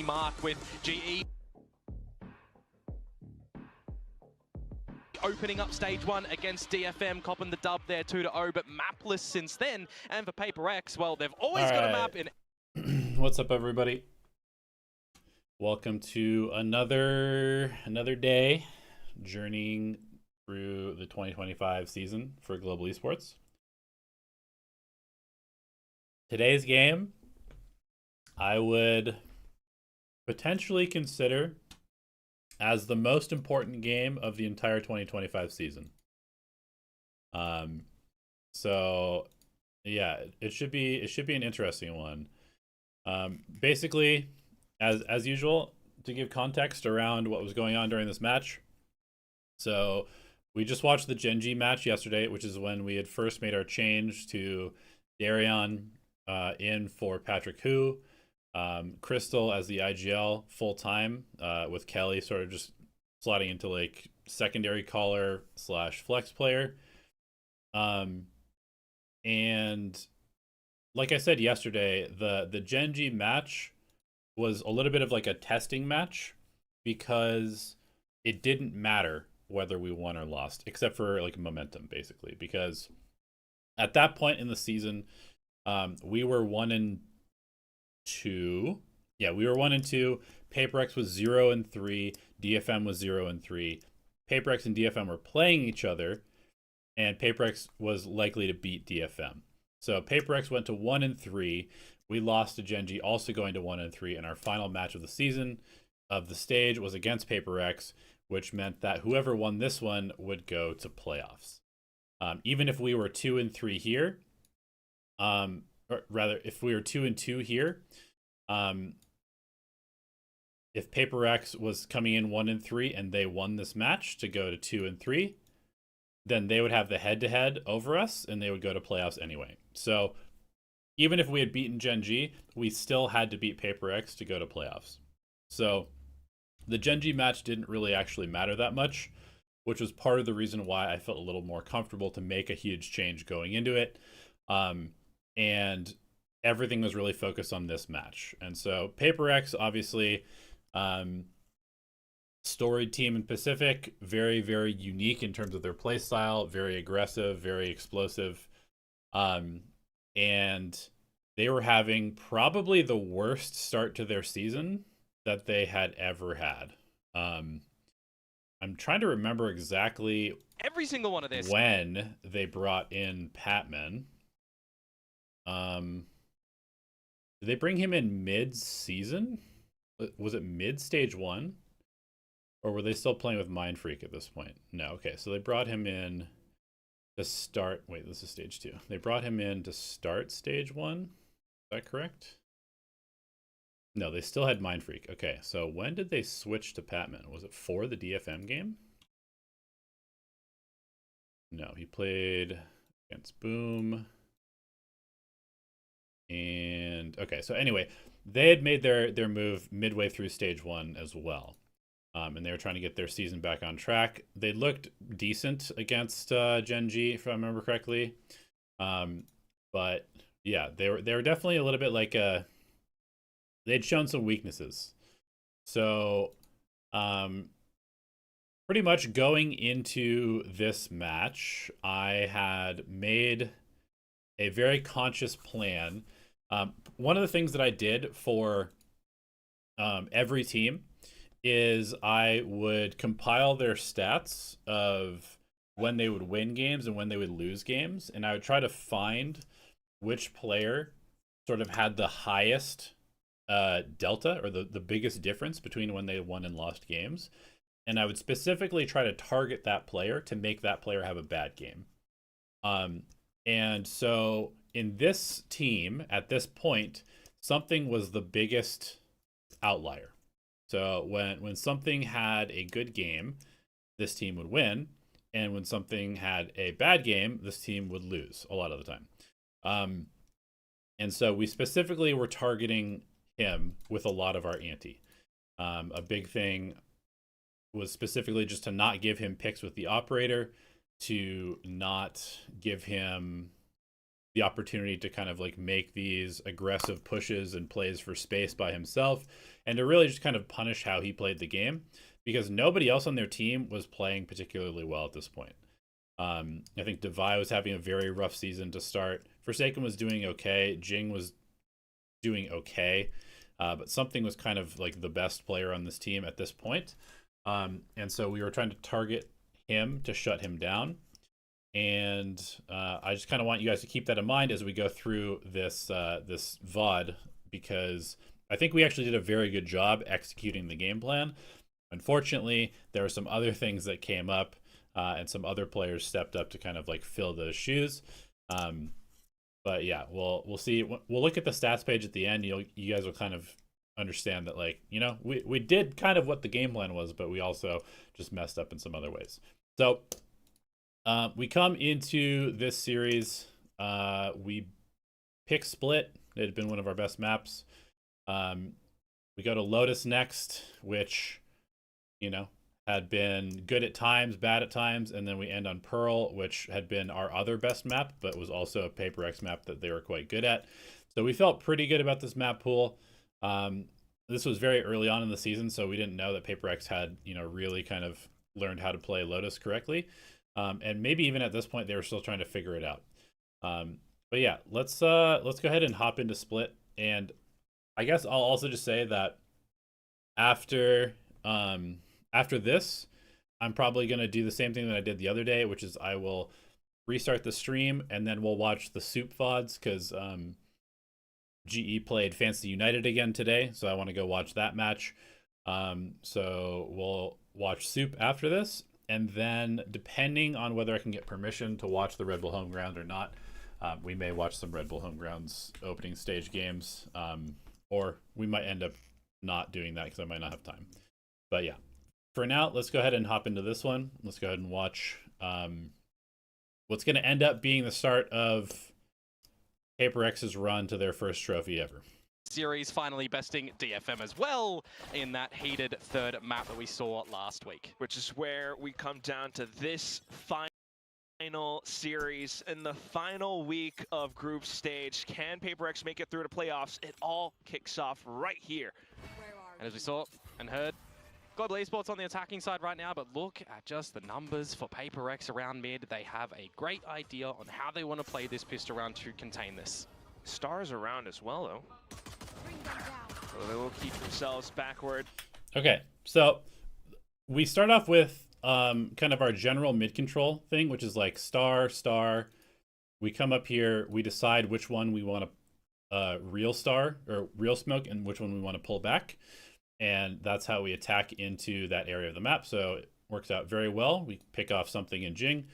mark with GE opening up stage one against DFM, copping the dub there 2-0, but mapless since then. And for Paper X, well, they've always got a map in. What's up, everybody? Welcome to another day journeying through the 2025 season for Global Esports. Today's game, I would potentially consider as the most important game of the entire 2025 season. So yeah, it should be an interesting one. Basically, as usual, to give context around what was going on during this match. So we just watched the Gen G match yesterday, which is when we had first made our change to Darion in for Patrick Hu. Crystal as the IGL full time, with Kelly sort of just slotting into like secondary caller / flex player. And like I said yesterday, the Gen G match was a little bit of like a testing match because it didn't matter whether we won or lost, except for like momentum, basically, because at that point in the season, we were 1-2. Yeah, we were 1-2. PaperX was 0-3. DFM was 0-3. PaperX and DFM were playing each other, and PaperX was likely to beat DFM. So PaperX went to 1-3. We lost to Gen G, also going to 1-3, and our final match of the season of the stage was against PaperX, which meant that whoever won this one would go to playoffs. Even if we were 2-3 here, or rather, if we were 2-2 here, if PaperX was coming in 1-3 and they won this match to go to 2-3, then they would have the head-to-head over us, and they would go to playoffs anyway. So even if we had beaten Gen G, we still had to beat PaperX to go to playoffs. So the Gen G match didn't really actually matter that much, which was part of the reason why I felt a little more comfortable to make a huge change going into it. And everything was really focused on this match. And so PaperX, obviously, storied team in Pacific, very, very unique in terms of their play style, very aggressive, very explosive. And they were having probably the worst start to their season that they had ever had. I'm trying to remember exactly Every single one of this when they brought in Patman. Did they bring him in mid-season? Was it mid-stage 1? Or were they still playing with Mind Freak at this point? No, okay. So they brought him in to start... Wait, this is stage 2. They brought him in to start stage 1? Is that correct? No, they still had Mind Freak. Okay, so when did they switch to Patman? Was it for the DFM game? No, he played against Boom. And okay, so anyway, they had made their move midway through stage 1 as well. And they were trying to get their season back on track. They looked decent against Gen G, if I remember correctly. But yeah, they were definitely a little bit like they'd shown some weaknesses. So pretty much going into this match, I had made a very conscious plan. One of the things that I did for every team is I would compile their stats of when they would win games and when they would lose games, and I would try to find which player sort of had the highest delta, or the biggest difference between when they won and lost games, and I would specifically try to target that player to make that player have a bad game. And so in this team, at this point, something was the biggest outlier. So when something had a good game, this team would win. And when something had a bad game, this team would lose a lot of the time. And so we specifically were targeting him with a lot of our ante. A big thing was specifically just to not give him picks with the operator, to not give him the opportunity to kind of like make these aggressive pushes and plays for space by himself, and to really just kind of punish how he played the game, because nobody else on their team was playing particularly well at this point. I think Devi was having a very rough season to start. Forsaken was doing okay. Jing was doing okay. But something was kind of like the best player on this team at this point. And so we were trying to target him to shut him down. And I just kind of want you guys to keep that in mind as we go through this this VOD, because I think we actually did a very good job executing the game plan. Unfortunately, there were some other things that came up, and some other players stepped up to kind of like fill those shoes. But yeah, we'll see. We'll look at the stats page at the end. You guys will kind of understand that, like, you know, we did kind of what the game plan was, but we also just messed up in some other ways. So we come into this series. We pick Split. It had been one of our best maps. We go to Lotus next, which, you know, had been good at times, bad at times, and then we end on Pearl, which had been our other best map, but was also a Paper X map that they were quite good at. So we felt pretty good about this map pool. This was very early on in the season, so we didn't know that Paper X had, you know, really kind of learned how to play Lotus correctly. And maybe even at this point they were still trying to figure it out. But yeah, let's go ahead and hop into Split. And I guess I'll also just say that after this, I'm probably going to do the same thing that I did the other day, which is I will restart the stream and then we'll watch the Soup VODs, because GE played Fantasy United again today, so I want to go watch that match. So we'll watch Soup after this, and then depending on whether I can get permission to watch the Red Bull Home Ground or not, we may watch some Red Bull Home Grounds opening stage games, or we might end up not doing that because I might not have time. But yeah, for now, let's go ahead and hop into this one. Let's go ahead and watch what's going to end up being the start of Paper X's run to their first trophy ever. Series finally besting DFM as well in that heated third map that we saw last week. Which is where we come down to this final series in the final week of group stage. Can Paper X make it through to playoffs? It all kicks off right here. And as we saw and heard, Global Esports on the attacking side right now, but look at just the numbers for Paper X around mid. They have a great idea on how they want to play this pistol round to contain this. Stars around as well, though. So they will keep themselves backward. Okay, so we start off with kind of our general mid control thing, which is like star, star. We come up here, we decide which one we want to real star or real smoke and which one we want to pull back. And that's how we attack into that area of the map. So it works out very well. We pick off something in Jing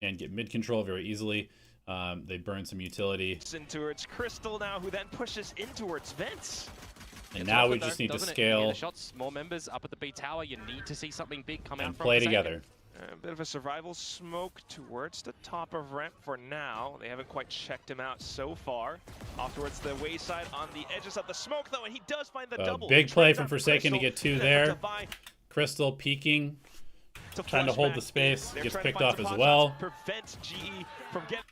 and get mid control very easily. They burn some utility. In towards Crystal now, who then pushes in towards Vents. And now we just need to scale. Shots, more members up at the B tower. You need to see something big come out and from play together. A bit of a survival smoke towards the top of ramp for now. They haven't quite checked him out so far. Off towards the wayside on the edges of the smoke, though, and he does find the double. Big play from Forsaken to get two there. Crystal peeking, trying to hold the space, gets picked off as well.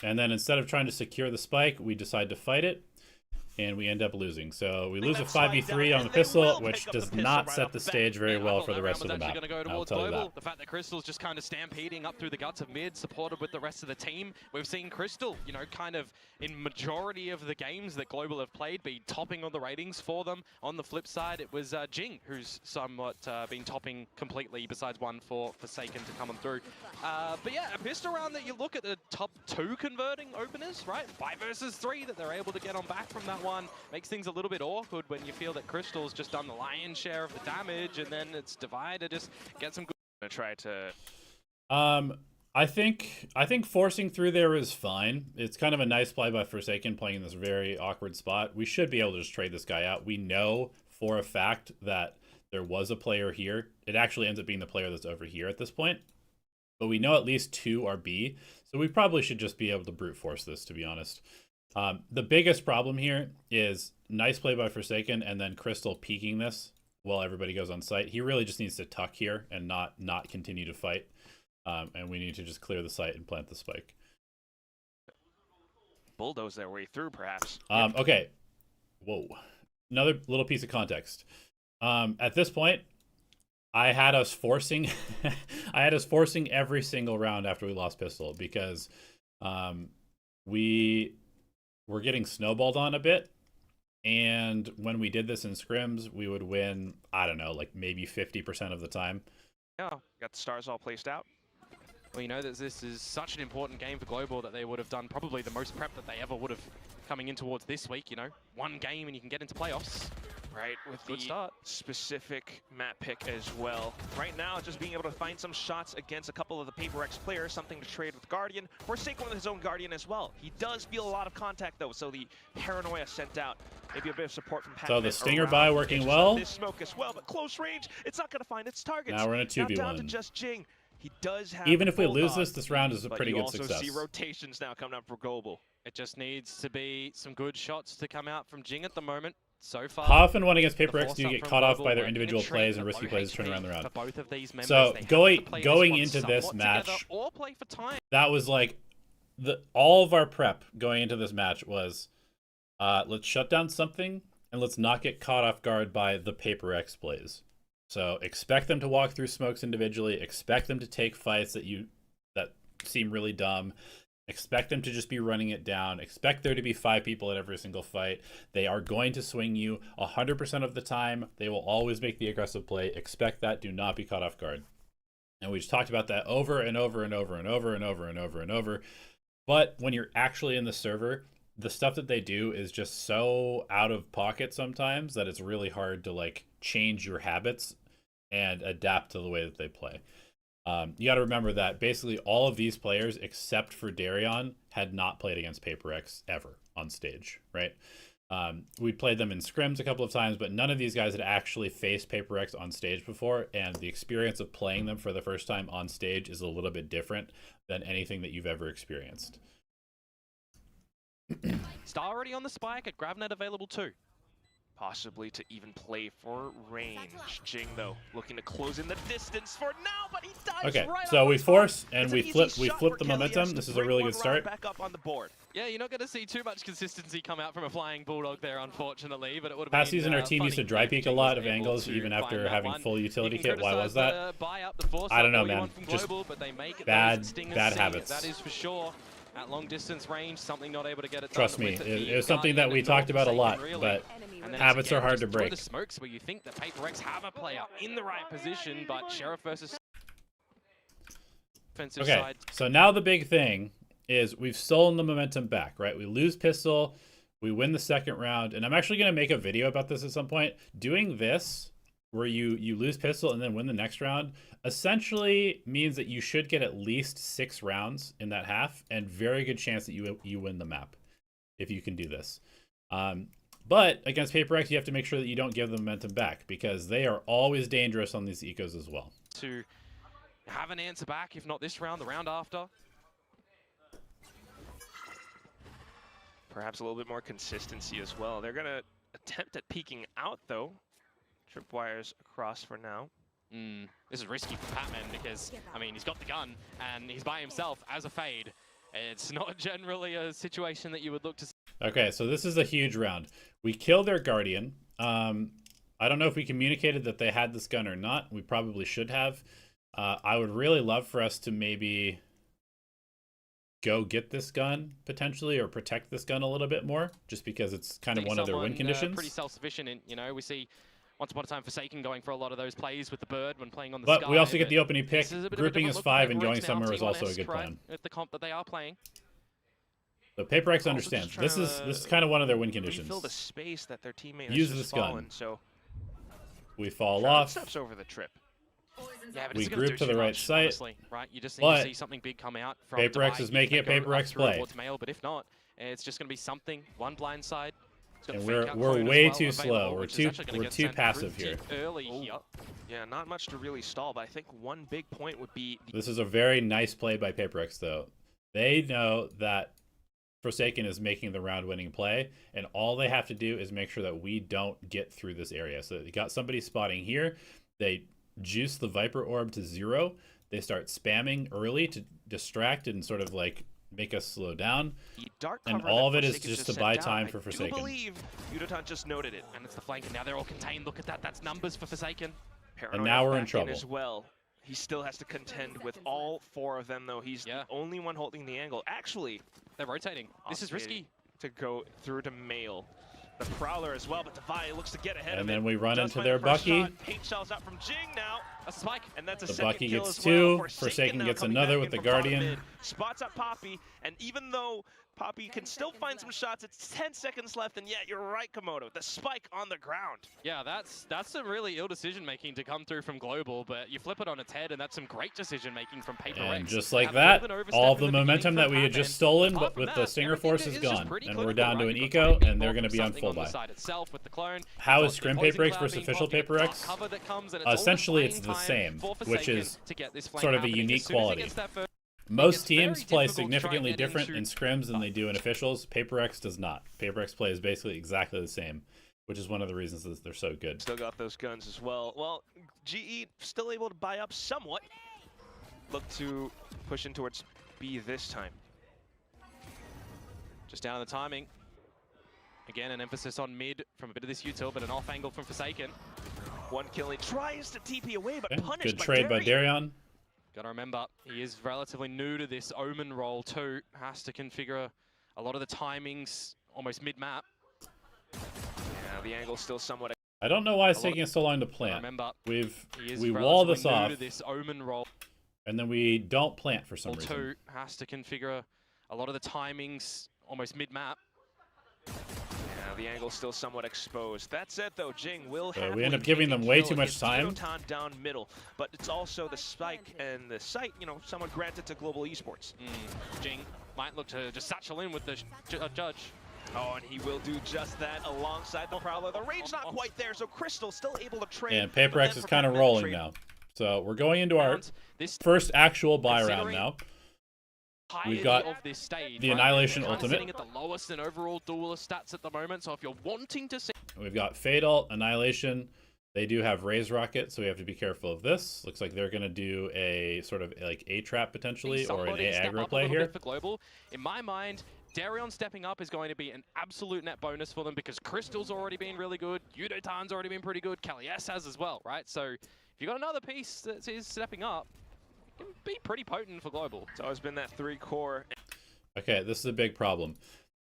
And then instead of trying to secure the spike, we decide to fight it. And we end up losing. So we lose a 5v3 on the pistol, which does not set the stage very well for the rest of the map. I'll tell you that. The fact that Crystal's just kind of stampeding up through the guts of mid, supported with the rest of the team. We've seen Crystal, you know, kind of in majority of the games that Global have played, be topping on the ratings for them. On the flip side, it was Jing, who's somewhat been topping completely, besides one for Forsaken to come on through. But yeah, a pistol round that you look at the top two converting openers, right? 5 versus 3 that they're able to get on back from that one. Makes things a little bit awkward when you feel that Crystal's just done the lion's share of the damage, and then it's Divide to just get some good. Gonna try to. I think forcing through there is fine. It's kind of a nice play by Forsaken playing in this very awkward spot. We should be able to just trade this guy out. We know for a fact that there was a player here. It actually ends up being the player that's over here at this point. But we know at least 2 are B, so we probably should just be able to brute force this, to be honest. The biggest problem here is nice play by Forsaken and then Crystal peeking this while everybody goes on site. He really just needs to tuck here and not continue to fight. And we need to just clear the site and plant the spike. bulldoze their way through, perhaps. Okay. Whoa. Another little piece of context. At this point, I had us forcing every single round after we lost pistol because we were getting snowballed on a bit. And when we did this in scrims, we would win, I don't know, like maybe 50% of the time. Yeah, got the stars all placed out. Well, you know that this is such an important game for Global that they would have done probably the most prep that they ever would have coming in towards this week, you know. One game and you can get into playoffs. Right, with Good the start. specific map pick as well. Right now, just being able to find some shots against a couple of the Paper X players, something to trade with Guardian. Forsaken with his own Guardian as well. He does feel a lot of contact though, so the paranoia sent out. Maybe a bit of support from So the stinger buy working well. This smoke as well, but close range, it's not going to find its targets. Now we're in a 2v1. Now down to just Jing. He does have Even if we lose Bulldog, this round is a pretty good but you success. also see rotations now coming up for Global. It just needs to be some good shots to come out from Jing at the moment. So far, How often one against Paper the X do you force get up caught from off Global by their won't individual penetrate plays and the risky low plays to turn HP around the round? for both of these members. So They have going to play going this into one this somewhat match, together or play for time. that was like all of our prep going into this match was let's shut down something and let's not get caught off guard by the Paper X plays. So expect them to walk through smokes individually, expect them to take fights that seem really dumb. Expect them to just be running it down. Expect there to be 5 people at every single fight. They are going to swing you 100% of the time. They will always make the aggressive play. Expect that. Do not be caught off guard. And we just talked about that over and over and over and over and over and over and over. But when you're actually in the server, the stuff that they do is just so out of pocket sometimes that it's really hard to like change your habits and adapt to the way that they play. You got to remember that basically all of these players, except for Darion, had not played against Paper X ever on stage, right? We played them in scrims a couple of times, but none of these guys had actually faced Paper X on stage before, and the experience of playing them for the first time on stage is a little bit different than anything that you've ever experienced. Star already on the spike, a Gravnet available too. Possibly to even play for range. Jing, though, looking to close in the distance for now, but he dives Okay, right so on we the force spot. and It's we an easy flip shot the for Kelly momentum. to This is a bring really one good round start. Back up on the board. Yeah, you're not going to see too much consistency come out from a flying Bulldog there, unfortunately, but it would have Past been season, our team used to dry peek a lot of angles, even after having full utility kit. Why was that? I don't know, man. Just bad habits. That is for sure. At long distance range, something not able to get it Trust done me, with it was something that we talked about a lot, but habits are hard to break. The smokes where you think that Paper X have a player in the right position, but Sheriff versus offensive Okay, side. so now the big thing is we've stolen the momentum back, right? We lose pistol, we win the second round, and I'm actually going to make a video about this at some point. Doing this, where you lose pistol and then win the next round, essentially means that you should get at least 6 rounds in that half, and very good chance that you win the map if you can do this. But against Paper X, you have to make sure that you don't give the momentum back, because they are always dangerous on these ecos as well. To have an answer back, if not this round, the round after. Perhaps a little bit more consistency as well. They're going to attempt at peeking out, though. Tripwires across for now. This is risky for Patman because, I mean, he's got the gun and he's by himself as a fade. It's not generally a situation that you would look to see. Okay, so this is a huge round. We kill their Guardian. I don't know if we communicated that they had this gun or not. We probably should have. I would really love for us to maybe go get this gun, potentially, or protect this gun a little bit more, just because it's kind of one of their win conditions. Pretty self-sufficient, in, you know, we see once upon a time Forsaken going for a lot of those plays with the bird when playing on the sky. But we also get the opening pick. Grouping is 5 and going now, somewhere is also a T1S, good right, plan. with the comp that they are playing. So Paper X understands. This is kind of one of their win conditions. Fill the space that their teammate Use has this just gun. fallen, so We fall off. steps over the trip. Yeah, but We it's gonna group do to the too right much, site. Honestly, right? You just need But to see something big come out from Paper X Dubai. is making You a can go Paper up X through play. towards Mail, but if not, it's just going to be something. One blind side. It's got And the fake out we're clone as way well too slow. available, We're which is too actually gonna get sent passive pretty here. Early here. Yeah, not much to really stall, but I think one big point would be... This is a very nice play by Paper X, though. They know that Forsaken is making the round-winning play, and all they have to do is make sure that we don't get through this area. So they got somebody spotting here. They juice the Viper Orb to 0. They start spamming early to distract and sort of like make us slow down. Dark And cover all of that it is Forsaken's just to set buy down. time for I Forsaken. do believe Yudotan just noted it. And it's the flank, and now they're all contained. Look at that. That's numbers for Forsaken. Paranoia now we're in back trouble. as well. He still has to contend with all 4 of them, though. He's the only one holding the angle. Actually, they're rotating. This is risky. To go through to Mail. The Prowler as well, but Devi looks to get ahead of it. And then we run Does into find their the first Bucky. shot. Paint shells out from Jing now. That's a spike. And that's a The second Bucky kill gets as 2. well. Forsaken now gets coming another back with in the from bottom Guardian. mid. Spots up Poppy, and even though Poppy can still find some shots, it's 10 seconds left, and yeah, you're right, Komodo. The spike on the ground. Yeah, that's some really ill decision making to come through from Global, but you flip it on its head, and that's some great decision making from Paper And X. just like A that, bit of an overstep all of in the beginning momentum for that we had Pac, just and stolen apart with from the Stinger everything Force is just gone. pretty And we're clinical, down to right? an You've eco, got and they're going to be on something full on the buy. side itself with the clone. How You've is got Scrim the Paper opposing X cloud versus being official popped, you've Paper got X? cover that comes, and it's all Essentially, playing it's the time same, for which Forsaken is to get this flank sort of a happening. unique As soon as he quality. gets that first, Most it's very teams play difficult to try and significantly get different in into- scrims than they do in officials. Paper X does not. Paper X plays basically exactly the same, which is one of the reasons that they're so good. Still got those guns as well. Well, GE still able to buy up somewhat. Look to push in towards B this time. Just down on the timing. Again, an emphasis on mid from a bit of this util, but an off angle from Forsaken. One kill. He tries to TP away, but Okay, punished good by trade by Darian. Darion. Got to remember, he is relatively new to this Omen role too. Has to configure a lot of the timings almost mid-map. Yeah, the angle's still somewhat. I don't know why it's A lot taking us so long to Gotta plant. remember, We he is wall relatively this new off, to this Omen role and then we don't plant for some reason. too. Has to configure a lot of the timings almost mid-map. Yeah, the angle's still somewhat exposed. That said, though, Jing will So have. we end up giving them way too much time. Down middle, but it's also the spike and the site, you know, somewhat granted to Global Esports. Jing might look to just satchel in with the judge. Oh, and he will do just that alongside the Prowler. The range not quite there, so Crystal still able to trade. And Paper but X then is kind of prevent that rolling trade. now. So we're going into our This first actual buy round Considering- now. We've got of this stage, the right? Annihilation They're kind of Ultimate. sitting at the lowest in overall duelist stats at the moment, so if you're wanting to see We've got Fatal, Annihilation. They do have Raise Rocket, so we have to be careful of this. Looks like they're going to do a sort of like A trap potentially, or an somebody A step aggro up a play little here. bit for Global, in my mind, Darion stepping up is going to be an absolute net bonus for them because Crystal's already been really good, Yudotan's already been pretty good, Kalias has as well, right? So if you got another piece that is stepping up, it can be pretty potent for Global. It's always been that 3 core. Okay, this is a big problem.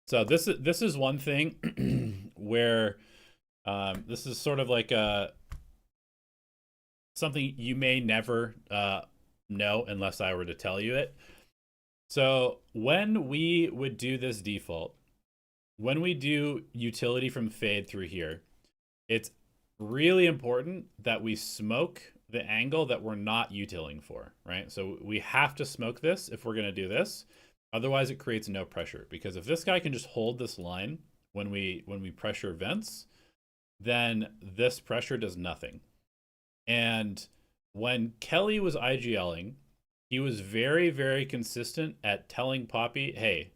So this is one thing where this is sort of like something you may never know unless I were to tell you it. So when we would do this default, when we do utility from Fade through here, it's really important that we smoke the angle that we're not utiling for, right? So we have to smoke this if we're going to do this. Otherwise, it creates no pressure, because if this guy can just hold this line when we pressure vents, then this pressure does nothing. And when Kelly was IGLing, he was very, very consistent at telling Poppy, hey,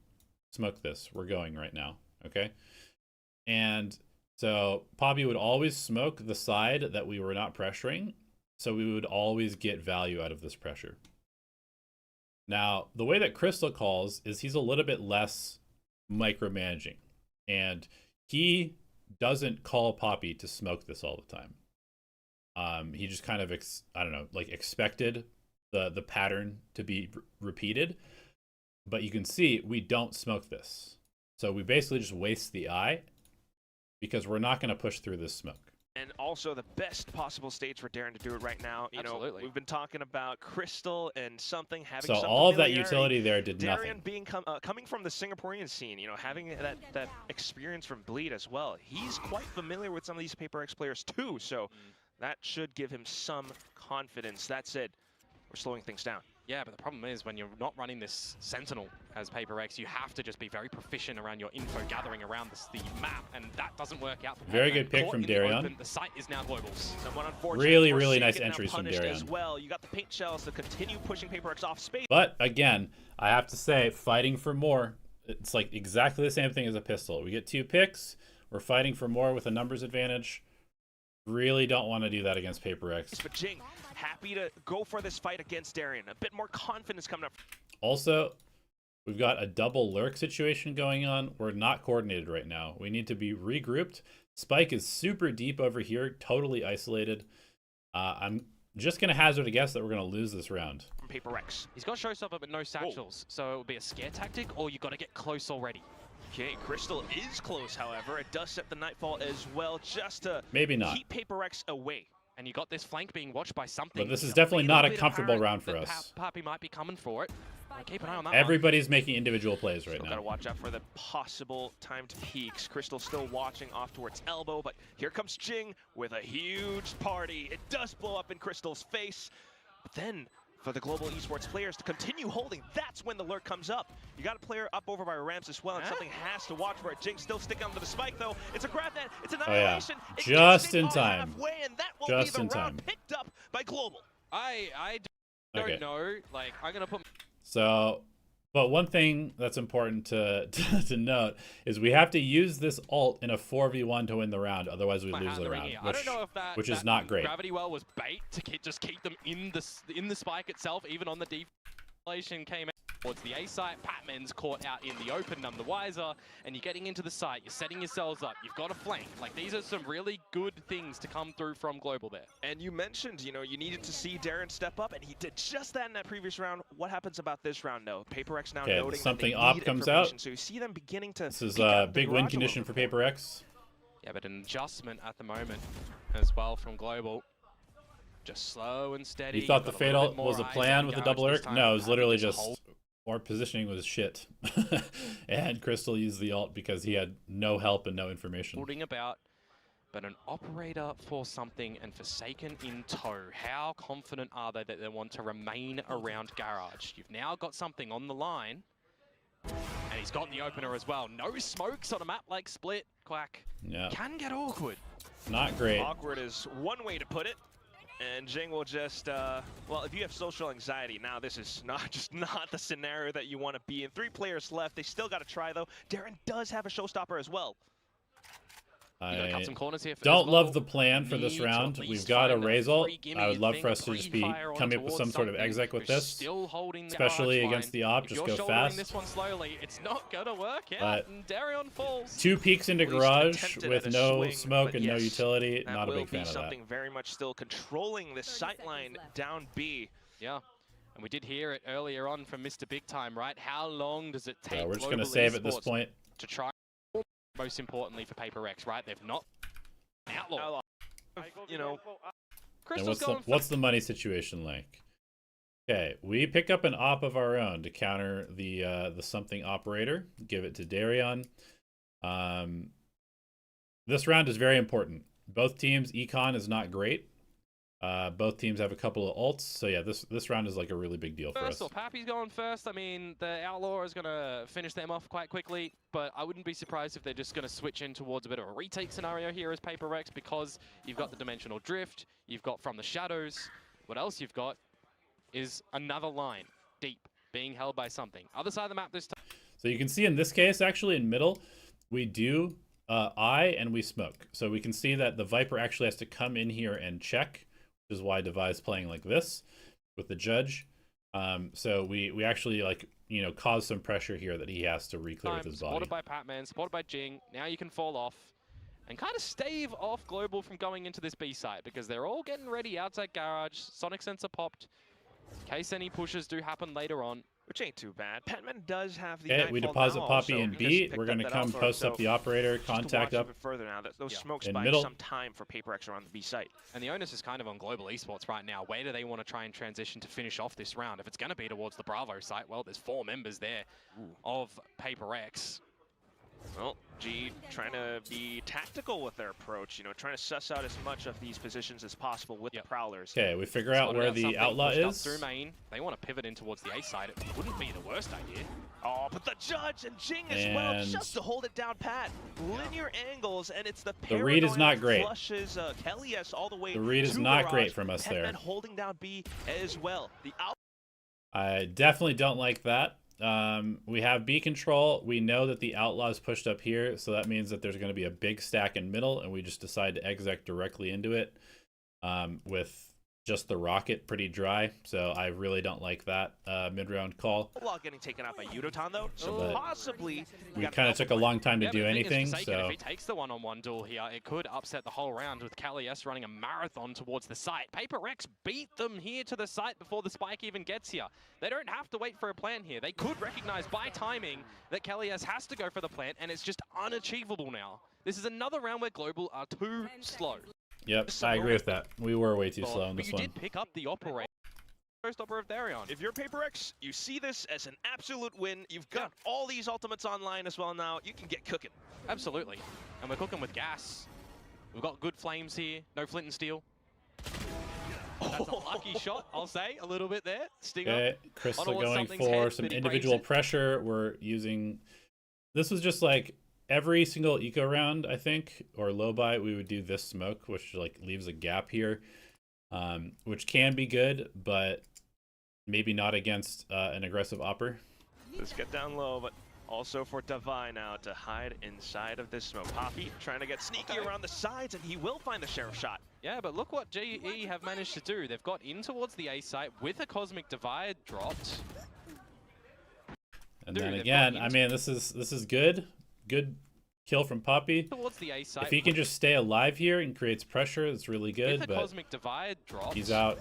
smoke this. We're going right now, okay? And so Poppy would always smoke the side that we were not pressuring, so we would always get value out of this pressure. Now, the way that Crystal calls is he's a little bit less micromanaging, and he doesn't call Poppy to smoke this all the time. He just kind of, I don't know, like expected the pattern to be repeated, but you can see we don't smoke this. So we basically just waste the eye because we're not going to push through this smoke. And also the best possible stage for Darren to do it right now. You know, Absolutely. we've been talking about Crystal and something having So some all of that familiarity. utility there did Darren nothing. being coming from the Singaporean scene, you know, having that experience from Bleed as well. He's quite familiar with some of these Paper X players too, so that should give him some confidence. That said, we're slowing things down. Yeah, but the problem is when you're not running this Sentinel as Paper X, you have to just be very proficient around your info gathering around the map, and that doesn't work out. Very good pick Caught from in the Darion. open, the site is now Global's. Somewhat unfortunate. Really, really nice Forsaken now entries from punished Darion. as well. You got the paint shells to continue pushing Paper X off space. But again, I have to say, fighting for more, it's like exactly the same thing as a pistol. We get 2 picks, we're fighting for more with a numbers advantage. Really don't want to do that against Paper X. But Jing, happy to go for this fight against Darion. A bit more confidence coming up. Also, We've got a double lurk situation going on. We're not coordinated right now. We need to be regrouped. Spike is super deep over here, totally isolated. I'm just going to hazard a guess that we're going to lose this round. From Paper X. He's got Showstopper but no satchels, so it would be a scare tactic, or you got to get close already. Okay, Crystal is close, however. It does set the Nightfall as well, just to maybe not keep Paper X away. And you got this flank being watched by something. But this is definitely not a comfortable round for us. us. Pappy might be coming for it. Keep an eye on that. Everybody's making individual plays right now. Gotta watch out for the possible timed peaks. Crystal still watching off towards elbow, but here comes Jing with a huge party. It does blow up in Crystal's face, but then for the Global Esports players to continue holding, that's when the lurk comes up. You got a player up over by Rams as well, and something has to watch for it. Jing still sticking onto the spike though. It's a grab net. It's an annihilation. Oh, yeah. Just in time. Halfway, and that will just be the in round time. picked up by Global. I don't know. Like, I'm gonna put. So, but one thing that's important to note is we have to use this ult in a 4v1 to win the round. Otherwise, we lose the round, I don't know if that, which is not great. Gravity Well was bait to just keep them in the spike itself, even on the deflation came out towards the A site. Patman's caught out in the open, none the wiser, and you're getting into the site. You're setting yourselves up. You've got a flank. Like, these are some really good things to come through from Global there. And you mentioned, you know, you needed to see Darren step up, and he did just that in that previous round. What happens about this round, though? Paper X now noting something that op comes out. So you see them beginning to. This is a big win condition for Paper X. Yeah, but an adjustment at the moment as well from Global. Just slow and steady. You thought the fatal was a plan with the double lurk? No, it was literally just our positioning was shit. And Crystal used the ult because he had no help and no information. Holding about, but an operator for something and Forsaken in tow. How confident are they that they want to remain around Garage? You've now got something on the line. And he's got the opener as well. No smokes on a map like Split. Quack. Yeah. Can get awkward. Not great. Awkward is one way to put it. And Jing will just, well, if you have social anxiety, now this is not the scenario that you want to be in. 3 players left. They still got to try, though. Darren does have a showstopper as well. I cut some corners here for don't love the plan for this round. We've got a raise ult. I would love for us to just be coming up with some sort of exec with this, especially against the op. Just go fast. This one slowly, it's not gonna work out. And Darion falls. 2 peeks into garage with no smoke and no utility. Not a big fan of that. Something very much still controlling the sightline down B. Yeah. And we did hear it earlier on from Mr. Big Time, right? How long does it take? Yeah, we're just gonna save at this point to try. Most importantly for Paper X, right? They've not outlaw. You know, what's the money situation like? Okay, we pick up an op of our own to counter the something operator. Give it to Darion. This round is very important. Both teams' econ is not great. Both teams have a couple of ults, so yeah, this round is like a really big deal for us. Pappy's going first. I mean, the Outlaw is going to finish them off quite quickly, but I wouldn't be surprised if they're just going to switch in towards a bit of a retake scenario here as Paper X, because you've got the Dimensional Drift, you've got From the Shadows. What else you've got is another line, deep, being held by something. Other side of the map this time. So you can see in this case, actually in middle, we do eye and we smoke. So we can see that the Viper actually has to come in here and check, which is why Devi's playing like this with the judge. So we actually, like, you know, cause some pressure here that he has to re-clear with his body. Supported by Patman, supported by Jing. Now you can fall off and kind of stave off Global from going into this B site, because they're all getting ready outside garage. Sonic sensor popped. In case any pushes do happen later on. Which ain't too bad. Petman does have the okay, we deposit Poppy in B. We're going to come post up the operator, contact up further now. Those smokes in buy middle. some time for Paper X around the B site. And the onus is kind of on Global Esports right now. Where do they want to try and transition to finish off this round? If it's going to be towards the Bravo site, well, there's 4 members there of Paper X. Well, G trying to be tactical with their approach, you know, trying to suss out as much of these positions as possible with the Prowlers. Okay, we figure out where the Outlaw is. Through main. They want to pivot in towards the A side. It wouldn't be the worst idea. Oh, but the Judge and Jing as well, just to hold it down pat. Linear angles, and it's the read is not great. Flushes Kelly's all the way. The read is not great from us there. And holding down B as well. I definitely don't like that. We have B control. We know that the Outlaw is pushed up here, so that means that there's going to be a big stack in middle, and we just decide to exec directly into it with just the rocket pretty dry, so I really don't like that mid-round call. While getting taken out by Yudotan though, so But possibly we kind of took a long time to do but the thing anything, is, Forsaken, so if he takes the one-on-one duel here, it could upset the whole round with KaliS running a marathon towards the site. Paper Rex beat them here to the site before the spike even gets here. They don't have to wait for a plan here. They could recognize by timing that KaliS has to go for the plant, and it's just unachievable now. This is another round where Global are too slow. Yep, I agree with that. We were way too slow in this but you did pick up the operator. First opera of Therion. If you're Paper X, you see this as an absolute win. You've got all these ultimates online as well now. You can get cooking. Absolutely. And we're cooking with gas. We've got good flames here. No flint and steel. That's a lucky shot, I'll say. A little bit there. Stinger. Okay, Crystal going for some individual pressure. We're using... This was just like every single eco round, I think, or low buy, we would do this smoke, which like leaves a gap here, which can be good, but maybe not against an aggressive opper. Let's get down low, but also for Divine now to hide inside of this smoke. Poppy trying to get sneaky around the sides, and he will find the Sheriff shot. Yeah, but look what GE have managed to do. They've got in towards the A site with a Cosmic Divide dropped. And then again, I mean, this is good. Good kill from Poppy. Towards the A site. If he can just stay alive here and creates pressure, it's really good. With a Cosmic Divide dropped. He's out.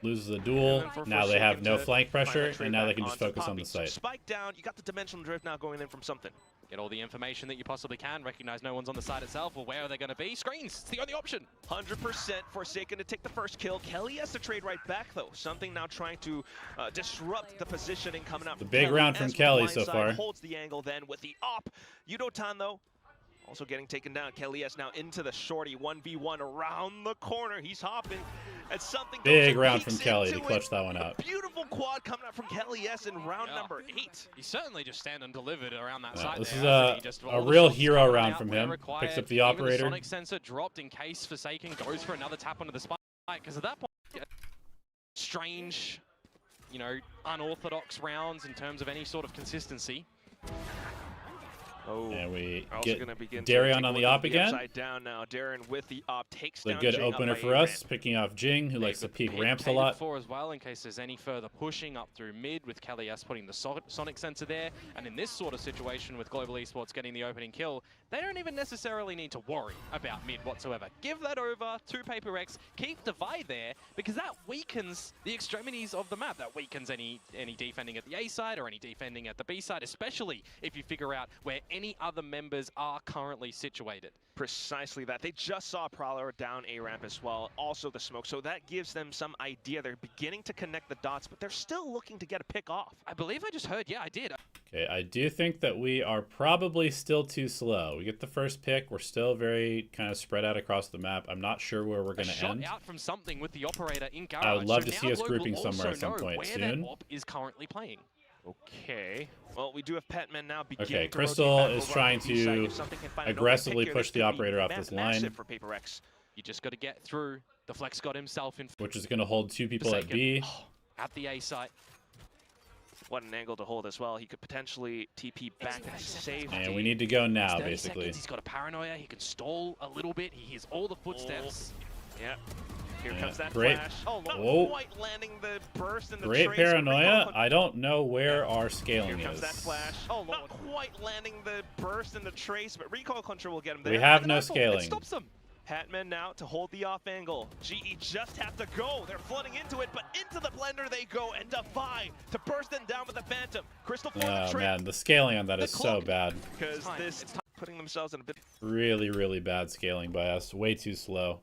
Loses the duel. Now they have no flank pressure, and now they can just focus on the site. Spike down. You got the dimensional drift now going in from something. Get all the information that you possibly can. Recognize no one's on the site itself. Well, where are they going to be? Screens. It's the only option. 100% Forsaken to take the first kill. Kelly has to trade right back, though. Something now trying to disrupt the positioning coming out. The big round from Kelly so far. Holds the angle then with the op. Yudotan, though, also getting taken down. Kelly is now into the shorty. 1v1 around the corner. He's hopping. And something big round from Kelly to clutch that one out. Beautiful quad coming out from Kelly S in round number 8. He certainly just stand and delivered around that side. This there, is a real hero round from him. Picks up the operator. The Sonic sensor dropped in case Forsaken goes for another tap onto the spike. Because at that point, strange, you know, unorthodox rounds in terms of any sort of consistency. Oh, and we get Darion on the op again. Down now. Darren with the op takes down good Jing opener for us, picking off Jing, who likes to peek ramps a lot. For as well, in case there's any further pushing up through mid with KaliS putting the Sonic sensor there. And in this sort of situation with Global Esports getting the opening kill, they don't even necessarily need to worry about mid whatsoever. Give that over to Paper Rex, keep Divide there, because that weakens the extremities of the map. That weakens any defending at the A side or any defending at the B side, especially if you figure out where any other members are currently situated. Precisely that. They just saw Prowler down A ramp as well, also the smoke, so that gives them some idea. They're beginning to connect the dots, but they're still looking to get a pick off. I believe I just heard, yeah, I did. Okay, I do think that we are probably still too slow. We get the first pick, we're still very kind of spread out across the map. I'm not sure where we're going to end. Shot out from something with the operator in garage. I would love to see us grouping somewhere at some point soon. Op is currently playing. Okay. Well, we do have Petman now. Okay, Crystal is trying to aggressively push the operator off this line. For Paper X. You just got to get through. The Flex got himself in. Which is going to hold 2 people at B. At the A site. What an angle to hold as well. He could potentially TP back to safety. And we need to go now, basically. He's got a paranoia. He can stall a little bit. He hears all the footsteps. Yeah. Here comes that great. flash. Oh, not quite landing the burst in the great paranoia. I don't know where our scaling Here comes is. that flash. Oh, not quite landing the burst in the trace, but recoil control will get him there. We have no scaling. It stops him. Hatman now to hold the off angle. GE just have to go. They're flooding into it, but into the blender they go, and Defy to burst them down with the Phantom. Crystal for the trip. Man, the scaling on that is so bad. Because this is putting themselves in a bit. Really, really bad scaling by us. Way too slow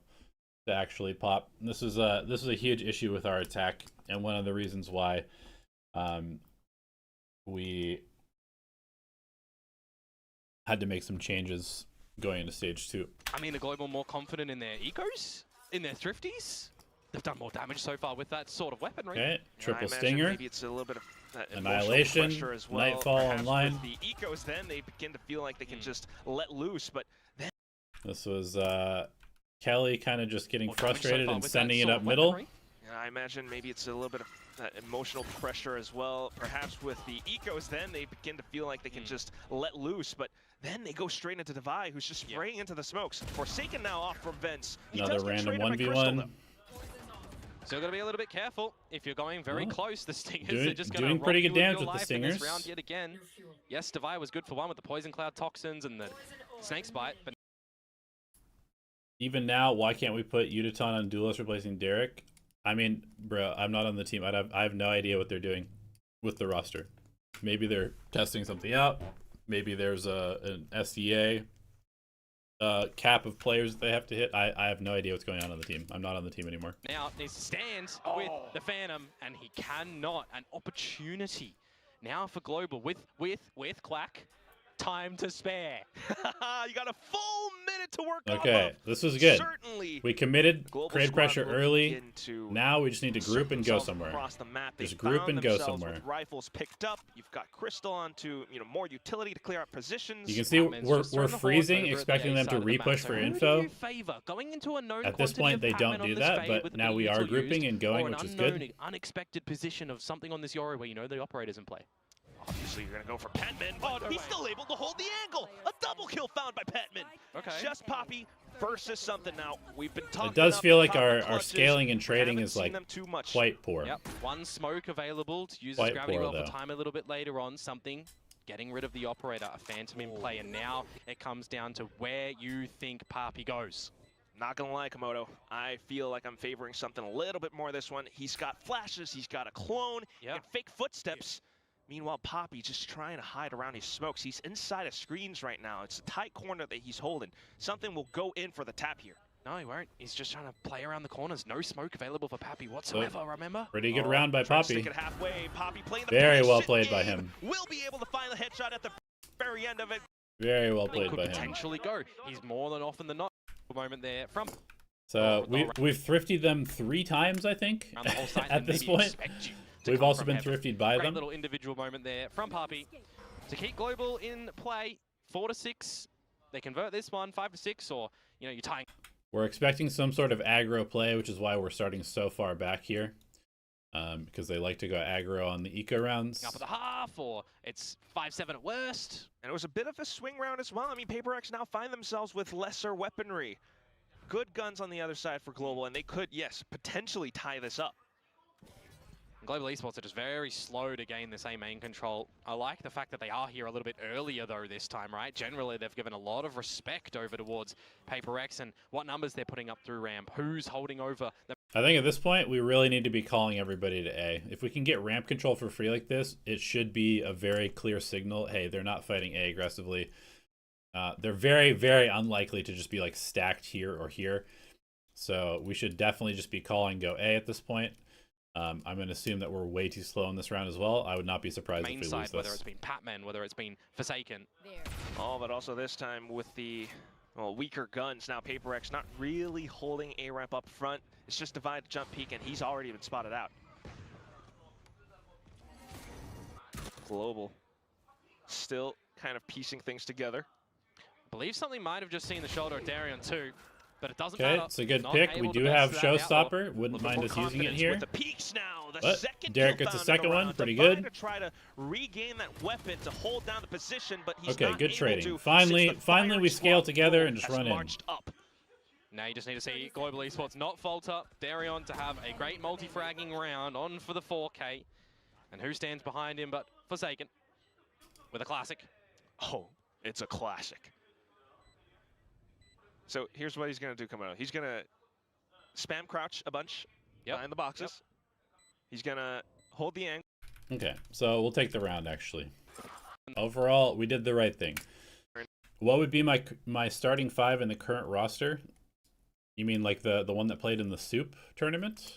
to actually pop. This is a huge issue with our attack, and one of the reasons why we had to make some changes going into stage 2. I mean, the Global more confident in their ecos, in their thrifties. They've done more damage so far with that sort of weaponry. Okay, triple stinger. Maybe it's a little bit of Annihilation, as well. Nightfall online. With the ecos, then they begin to feel like they can just let loose, but then this was Kelly kind of just getting frustrated and sending it up middle. Yeah, I imagine maybe it's a little bit of that emotional pressure as well. Perhaps with the ecos, then they begin to feel like they can just let loose, but then they go straight into Devi, who's just spraying into the smokes. Forsaken now off from vents. Another random 1v1. Still got to be a little bit careful. If you're going very close, the Stingers are just going to doing pretty good damage with the Stingers. This round yet again. Yes, Divide was good for one with the Poison Cloud Toxins and the Snake's Bite, but even now, why can't we put Udaton on Duelist replacing Derek? I mean, bro, I'm not on the team. I have no idea what they're doing with the roster. Maybe they're testing something out. Maybe there's an SEA cap of players that they have to hit. I have no idea what's going on the team. I'm not on the team anymore. Now needs to stand with the Phantom, and he cannot. An opportunity now for Global with Clack. Time to spare. You got a full minute to work Okay, off of. this was good. Certainly. We committed, created pressure early. Now we just need to group and go somewhere. Across the map. Just group and go somewhere. With rifles picked up. You've got Crystal onto more utility to clear out positions. You can see we're freezing, expecting them to repush for info. At this point, they don't do that, but now we are grouping and going, which is good. Unexpected position of something on this Yoro where you know the operator's in play. Obviously, you're going to go for Petman, but he's still able to hold the angle. A double kill found by Petman. Okay. Just Poppy versus something now. We've been talking. It does feel like our scaling and trading is like quite poor. Yep. One smoke available to use his gravity well for time a little bit later on. Something getting rid of the operator, a Phantom in play, and now it comes down to where you think Poppy goes. Not gonna lie, Komodo, I feel like I'm favoring something a little bit more this one. He's got flashes, he's got a clone, and fake footsteps. Meanwhile, Poppy just trying to hide around his smokes. He's inside of screens right now. It's a tight corner that he's holding. Something will go in for the tap here. No, he won't. He's just trying to play around the corners. No smoke available for Poppy whatsoever, remember? Pretty good round by Poppy. Stick it halfway. Poppy playing the very well played by him. Will be able to find the headshot at the very end of it. Very well played by him. Could potentially go. He's more than often than not. Moment there from. So we've thrifted them 3 times, I think, at this point. We've also been thrifted by them. Great little individual moment there from Poppy to keep Global in play. 4-6. They convert this one 5-6, or you're tying. We're expecting some sort of aggro play, which is why we're starting so far back here, because they like to go aggro on the eco rounds. Up at the half, or it's 5-7 at worst. And it was a bit of a swing round as well. I mean, PaperX now find themselves with lesser weaponry. Good guns on the other side for Global, and they could, yes, potentially tie this up. Global Esports are just very slow to gain the same main control. I like the fact that they are here a little bit earlier, though, this time, right? Generally, they've given a lot of respect over towards PaperX and what numbers they're putting up through ramp, who's holding over. I think at this point, we really need to be calling everybody to A. If we can get ramp control for free like this, it should be a very clear signal. Hey, they're not fighting A aggressively. They're very, very unlikely to just be like stacked here or here. So we should definitely just be calling go A at this point. I'm going to assume that we're way too slow in this round as well. I would not be surprised if we lose this. Whether it's been Patman, whether it's been Forsaken. Oh, but also this time with the weaker guns. Now PaperX not really holding A ramp up front. It's just Divide jump peek, and he's already been spotted out. Global still kind of piecing things together. I believe something might have just seen the shoulder of Darion too. But it doesn't matter. It's a good pick. We do have Showstopper. Wouldn't mind us using it here. With the peaks now. Derek gets the second one. Pretty good. To try to regain that weapon to hold down the position, but he's okay, good trading. Finally we scale together and just run in. Up. Now you just need to see Global Esports not falter. Darion to have a great multi-fragging round on for the 4K. And who stands behind him but Forsaken with a classic. Oh, it's a classic. So here's what he's going to do, Komodo. He's going to spam crouch a bunch behind the boxes. He's going to hold the angle. Okay, so we'll take the round, actually. Overall, we did the right thing. What would be my starting 5 in the current roster? You mean like the one that played in the Soup tournament?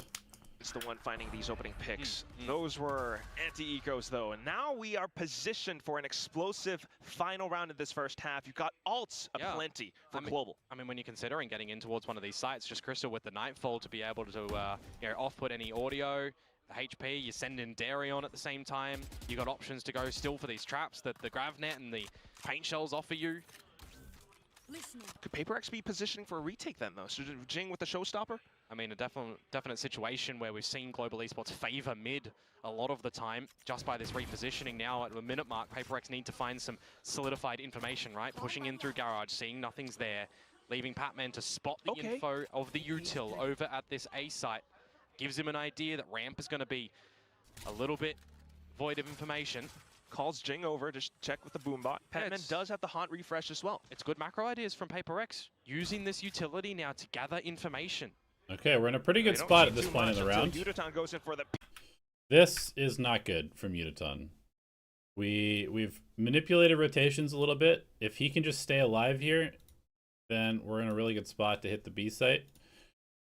It's the one finding these opening picks. Those were anti-ecos, though. And now we are positioned for an explosive final round of this first half. You've got ults aplenty for Global. I mean, when you're considering getting in towards one of these sites, just Crystal with the Nightfall to be able to off-put any audio, the HP, you send in Darion at the same time. You got options to go still for these traps that the Gravnet and the Paint Shells offer you. Could PaperX be positioning for a retake then, though? So Jing with the Showstopper? I mean, a definite situation where we've seen Global Esports favor mid a lot of the time just by this repositioning. Now at the minute mark, PaperX need to find some solidified information, right? Pushing in through Garage, seeing nothing's there, leaving Patman to spot the info of the util over at this A site. gives him an idea that ramp is going to be a little bit void of information. Calls Jing over, just check with the boombot. Petman does have the haunt refresh as well. It's good macro ideas from PaperX, using this utility now to gather information. Okay, we're in a pretty good spot at this point in the round. Udaton goes in for the... This is not good from Udaton. We've manipulated rotations a little bit. If he can just stay alive here, then we're in a really good spot to hit the B site.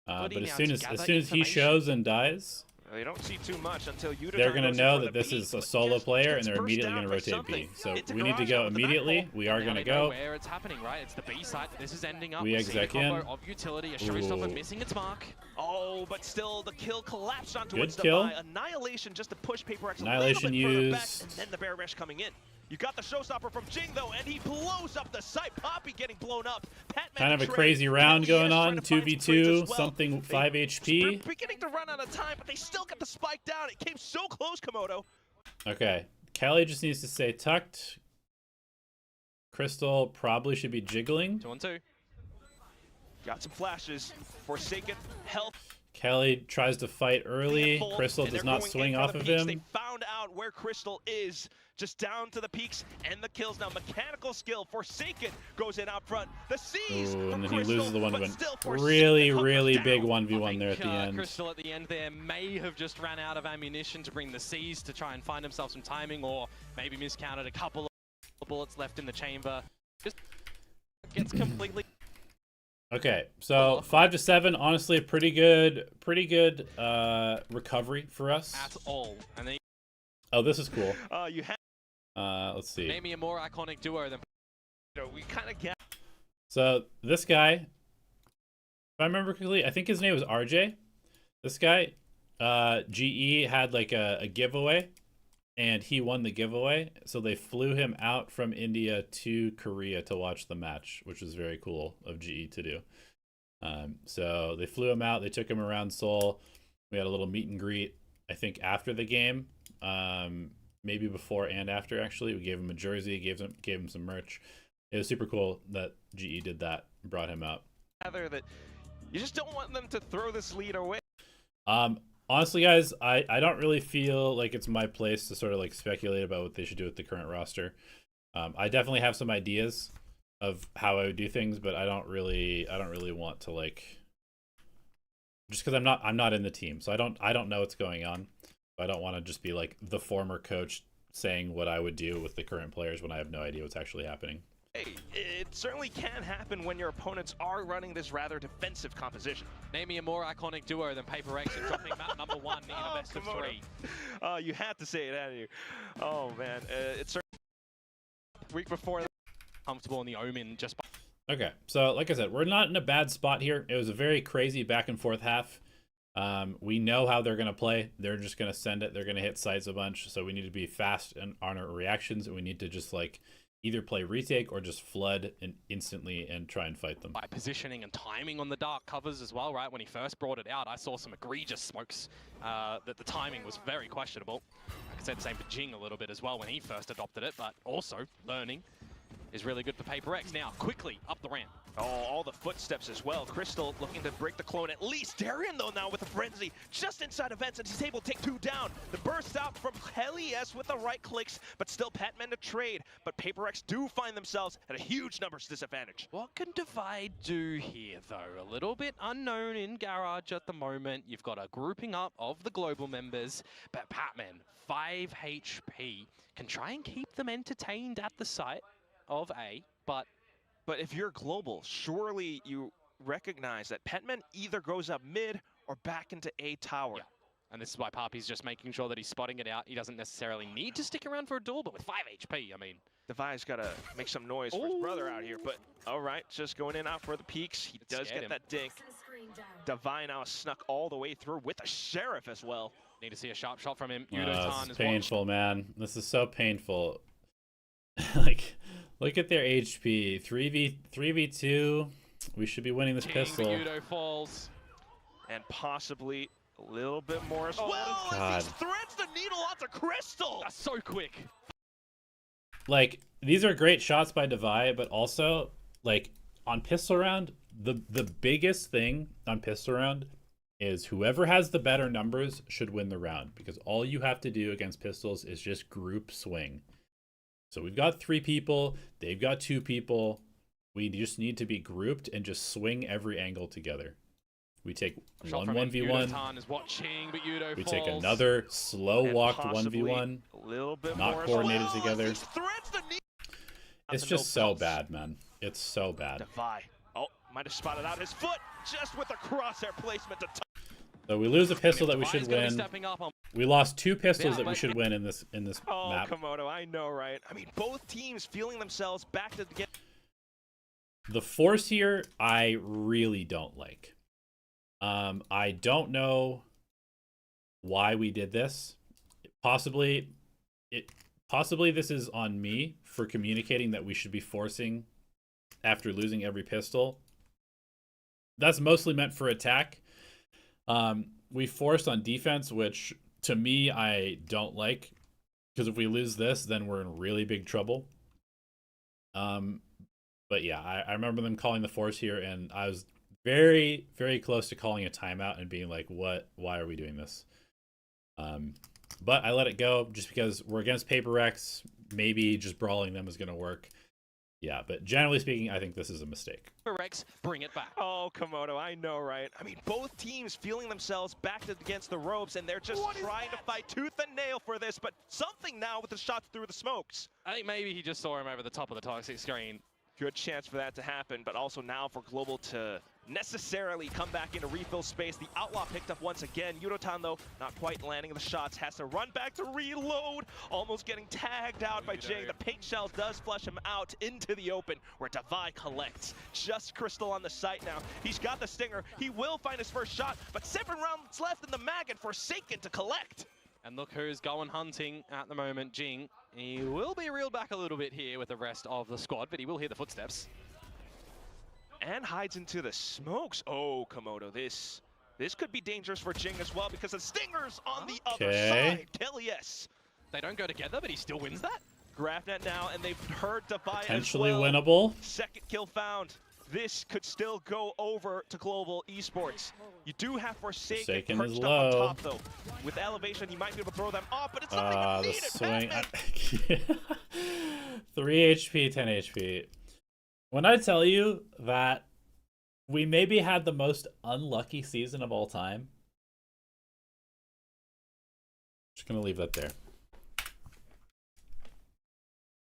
But as soon as he shows and dies, they don't see too much until Udaton they're going to know that the this is a solo player, and they're immediately going to rotate B. So we need to go immediately. We are going to go. Where it's happening, right? It's the B site. This is ending up. We exec in. Of utility, a showstopper missing its mark. Oh, but still the kill collapsed onto Good its kill. Devi. Annihilation just to push PaperX Annihilation a little bit further back, used. and then the Bear Rush coming in. You got the showstopper from Jing though, and he blows up the site. Poppy getting blown up. Kind of a crazy round going on. 2v2, something 5 HP. Beginning to run out of time, but they still get the spike down. It came so close, Komodo. Okay, Kelly just needs to stay tucked. Crystal probably should be jiggling. 2-on-2. Got some flashes. Forsaken health. Kelly tries to fight early. Crystal does not swing off of him. They found out where Crystal is. Just down to the peaks and the kills now. Mechanical skill. Forsaken goes in out front. The C's. Ooh, and then Crystal, he loses the 1v1. Really, really big 1v1 there at the end. Crystal at the end there may have just ran out of ammunition to bring the C's to try and find himself some timing, or maybe miscounted a couple of bullets left in the chamber. Just gets completely... Okay, so 5-7, honestly, a pretty good recovery for us. At all. And then oh, this is cool. You have... let's see. Maybe a more iconic duo than... we kind of get... So this guy, if I remember correctly, I think his name was RJ. This guy, GE had like a giveaway, and he won the giveaway. So they flew him out from India to Korea to watch the match, which was very cool of GE to do. So they flew him out. They took him around Seoul. We had a little meet and greet, I think, after the game. Maybe before and after, actually. We gave him a jersey, gave him some merch. It was super cool that GE did that, brought him out. That you just don't want them to throw this lead away. Honestly, guys, I don't really feel like it's my place to sort of like speculate about what they should do with the current roster. I definitely have some ideas of how I would do things, but I don't really want to, like, just because I'm not in the team, so I don't know what's going on. I don't want to just be like the former coach saying what I would do with the current players when I have no idea what's actually happening. Hey, it certainly can happen when your opponents are running this rather defensive composition. Name me a more iconic duo than PaperX and dropping map number 1 in a best of 3. You had to say it, hadn't you? Oh man, it's certainly week before. Comfortable in the Omen just by... Okay, so like I said, we're not in a bad spot here. It was a very crazy back and forth half. We know how they're going to play. They're just going to send it. They're going to hit sites a bunch. So we need to be fast on our reactions, and we need to just like either play retake or just flood and instantly and try and fight them. By positioning and timing on the dark covers as well, right? When he first brought it out, I saw some egregious smokes that the timing was very questionable. I could say the same for Jing a little bit as well when he first adopted it, but also learning is really good for PaperX. Now, quickly up the ramp. Oh, all the footsteps as well. Crystal looking to break the clone at least. Darian, though, now with a frenzy just inside of Vents, and he's able to take 2 down. The burst out from Helios with the right clicks, but still Patman to trade. But PaperX do find themselves at a huge numbers disadvantage. What can Divide do here, though? A little bit unknown in Garage at the moment. You've got a grouping up of the global members, but Patman, 5 HP, can try and keep them entertained at the site of A, but if you're global, surely you recognize that Petman either goes up mid or back into A tower. Yeah. And this is why Papi's just making sure that he's spotting it out. He doesn't necessarily need to stick around for a duel, but with 5 HP, I mean... Devi's got to make some noise for his brother out here, but all right, just going in out for the peaks. He does get that dink. Devi now snuck all the way through with a Sheriff as well. Need to see a sharp shot from him. This is painful, man. This is so painful. Like... Look at their HP. 3v2. We should be winning this pistol. Yudo falls. And possibly a little bit more as well. As he threads the needle onto Crystal. That's so quick. Like, these are great shots by Devi, but also, like, on pistol round, the biggest thing on pistol round is whoever has the better numbers should win the round, because all you have to do against pistols is just group swing. So we've got 3 people, they've got 2 people. We just need to be grouped and just swing every angle together. We take one 1v1. Is watching, but Yudo We falls. take another slow walked 1v1. A little bit Not more coordinated slow. together. It's just so belts. bad, man. It's so bad. Defy. Oh, might have spotted out his foot just with a crosshair placement to touch. So we lose a pistol that we should Devi's win. up on... We lost 2 pistols Yeah, that we but- should win in this Oh, map. Komodo, I know, right? I mean, both teams feeling themselves back to get. The force here, I really don't like. I don't know why we did this. Possibly this is on me for communicating that we should be forcing after losing every pistol. That's mostly meant for attack. We forced on defense, which to me I don't like, because if we lose this, then we're in really big trouble. But yeah, I remember them calling the force here, and I was very, very close to calling a timeout and being like, "What? Why are we doing this?" But I let it go just because we're against Paper Rex. Maybe just brawling them is going to work. Yeah, but generally speaking, I think this is a mistake. Rex, bring it back. Oh, Komodo, I know, right? I mean, both teams feeling themselves backed against the ropes, and they're just trying to fight tooth and nail for this, but something now with the shots through the smokes. I think maybe he just saw him over the top of the toxic screen. Good chance for that to happen, but also now for Global to necessarily come back into refill space. The Outlaw picked up once again. Yudotan, though, not quite landing the shots, has to run back to reload, almost getting tagged out by Jay. The paint shell does flush him out into the open, where Devi collects. Just Crystal on the site now. He's got the stinger. He will find his first shot, but 7 rounds left in the mag and Forsaken to collect. And look who's going hunting at the moment, Jing. He will be reeled back a little bit here with the rest of the squad, but he will hear the footsteps. And hides into the smokes. Oh, Komodo, this could be dangerous for Jing as well, because the stinger's on the other side. Hell yes. They don't go together, but he still wins that. Grafnet now, and they've heard Devi Potentially as well. winnable. Second kill found. This could still go over to Global Esports. You do have Forsaken is perched low. up on top, though. With elevation, he might be able to throw them off, but it's not even The needed. swing. 3 HP, 10 HP. When I tell you that we maybe had the most unlucky season of all time, just gonna leave that there.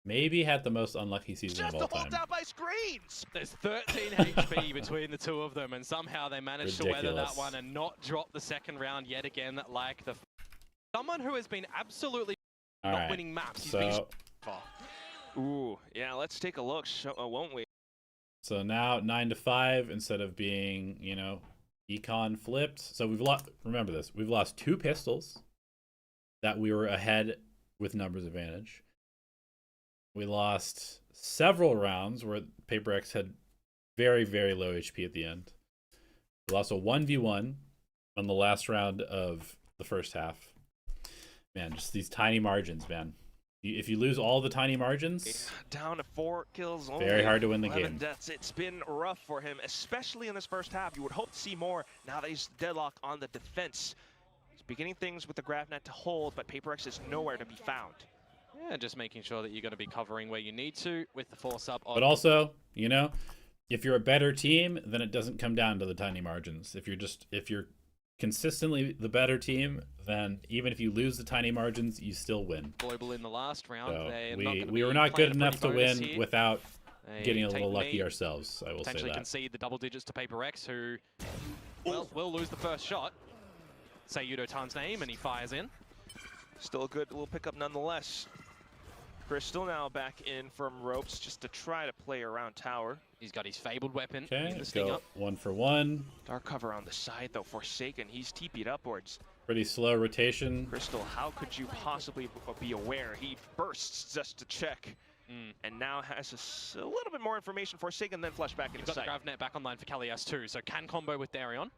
Maybe had the most unlucky season of all time. Just down by screens. There's 13 HP between the two of them, and somehow they managed to weather that one and not drop the second round yet again. Like someone who has been absolutely not winning maps. He's been far. Ooh, yeah. Let's take a look, won't we? So now 9-5 instead of being, you know, econ flipped. So we've lost. Remember this. We've lost 2 pistols that we were ahead with numbers advantage. We lost several rounds where Paper X had very, very low HP at the end. We lost a 1v1 on the last round of the first half. Man, just these tiny margins, man. If you lose all the tiny margins, down to 4 kills only. Very hard to win the 11 game. deaths. It's been rough for him, especially in this first half. You would hope to see more now that he's deadlocked on the defense. He's beginning things with the Grafnet to hold, but Paper X is nowhere to be found. Yeah, just making sure that you're going to be covering where you need to with the force up. But also, you know, if you're a better team, then it doesn't come down to the tiny margins. If you're consistently the better team, then even if you lose the tiny margins, you still win. Global in the last round. So we were not good enough to win here without getting a little lucky ourselves, I will say that. Potentially concede the double digits to Paper X, who will lose the first shot. Say Yudotan's name, and he fires in. Still a good little pickup nonetheless. Crystal now back in from ropes just to try to play around tower. He's got his fabled weapon. Okay, let's go 1 for 1. Dark cover on the side though. Forsaken, he's TP'd upwards. Pretty slow rotation. Crystal, how could you possibly be aware? He bursts just to check. And now has a little bit more information. Forsaken then flush back into sight. Got the Gravnet back online for Kalias too, so can combo with Darion.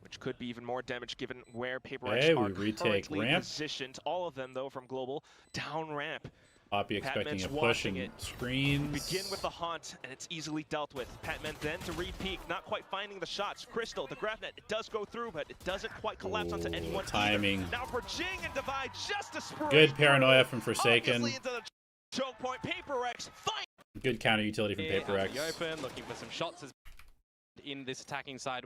Which could be even more damage given where Paper X are we retake currently ramp. positioned. All of them though from Global. Down ramp. Poppy expecting Patman's a push watching and it. screens. Begin with the haunt, and it's easily dealt with. Patman then to re-peek, not quite finding the shots. Crystal, the grab net, it does go through, but it doesn't quite collapse onto anyone. Timing. Either. Now for Jing and Divide, just a spray. Good paranoia from Forsaken. Obviously into the choke point. Paper X, fight! Good counter utility from Paper Out X. in the open, looking for some shots in this attacking side.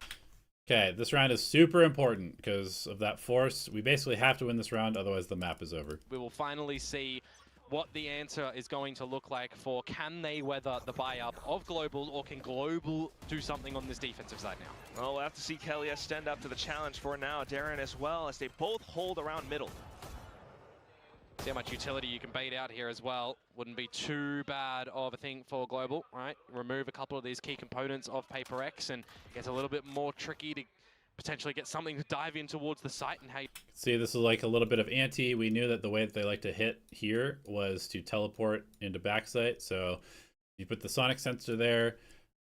Okay, this round is super important because of that force. We basically have to win this round, otherwise the map is over. We will finally see what the answer is going to look like for can they weather the buy-up of Global, or can Global do something on this defensive side now? Well, we'll have to see Kelly stand up to the challenge for now. Darren as well, as they both hold around middle. See how much utility you can bait out here as well. Wouldn't be too bad of a thing for Global, right? Remove a couple of these key components of Paper X and it gets a little bit more tricky to potentially get something to dive in towards the site. And how you See, this is like a little bit of anti. We knew that the way that they like to hit here was to teleport into backsite. So you put the sonic sensor there.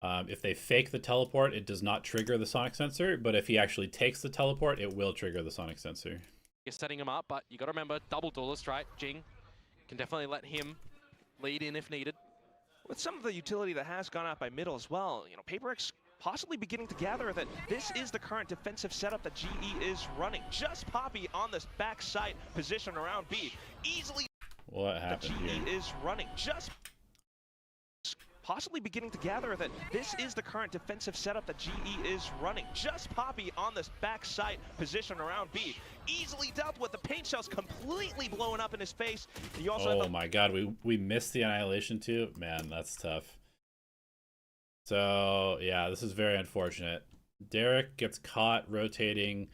If they fake the teleport, it does not trigger the sonic sensor. But if he actually takes the teleport, it will trigger the sonic sensor. You're setting him up, but you got to remember, double duelist, right? Jing can definitely let him lead in if needed. With some of the utility that has gone out by middle as well, you know, Paper X possibly beginning to gather that this is the current defensive setup that GE is running. Just Poppy on this backside position around B. Easily What happened GE here? is running. Just possibly beginning to gather that this is the current defensive setup that GE is running. Just Poppy on this backside position around B. Easily dealt with. The paint shell's completely blowing up in his face. You also Oh my god, we missed the annihilation too? Man, that's tough. So, yeah, this is very unfortunate. Derek gets caught rotating.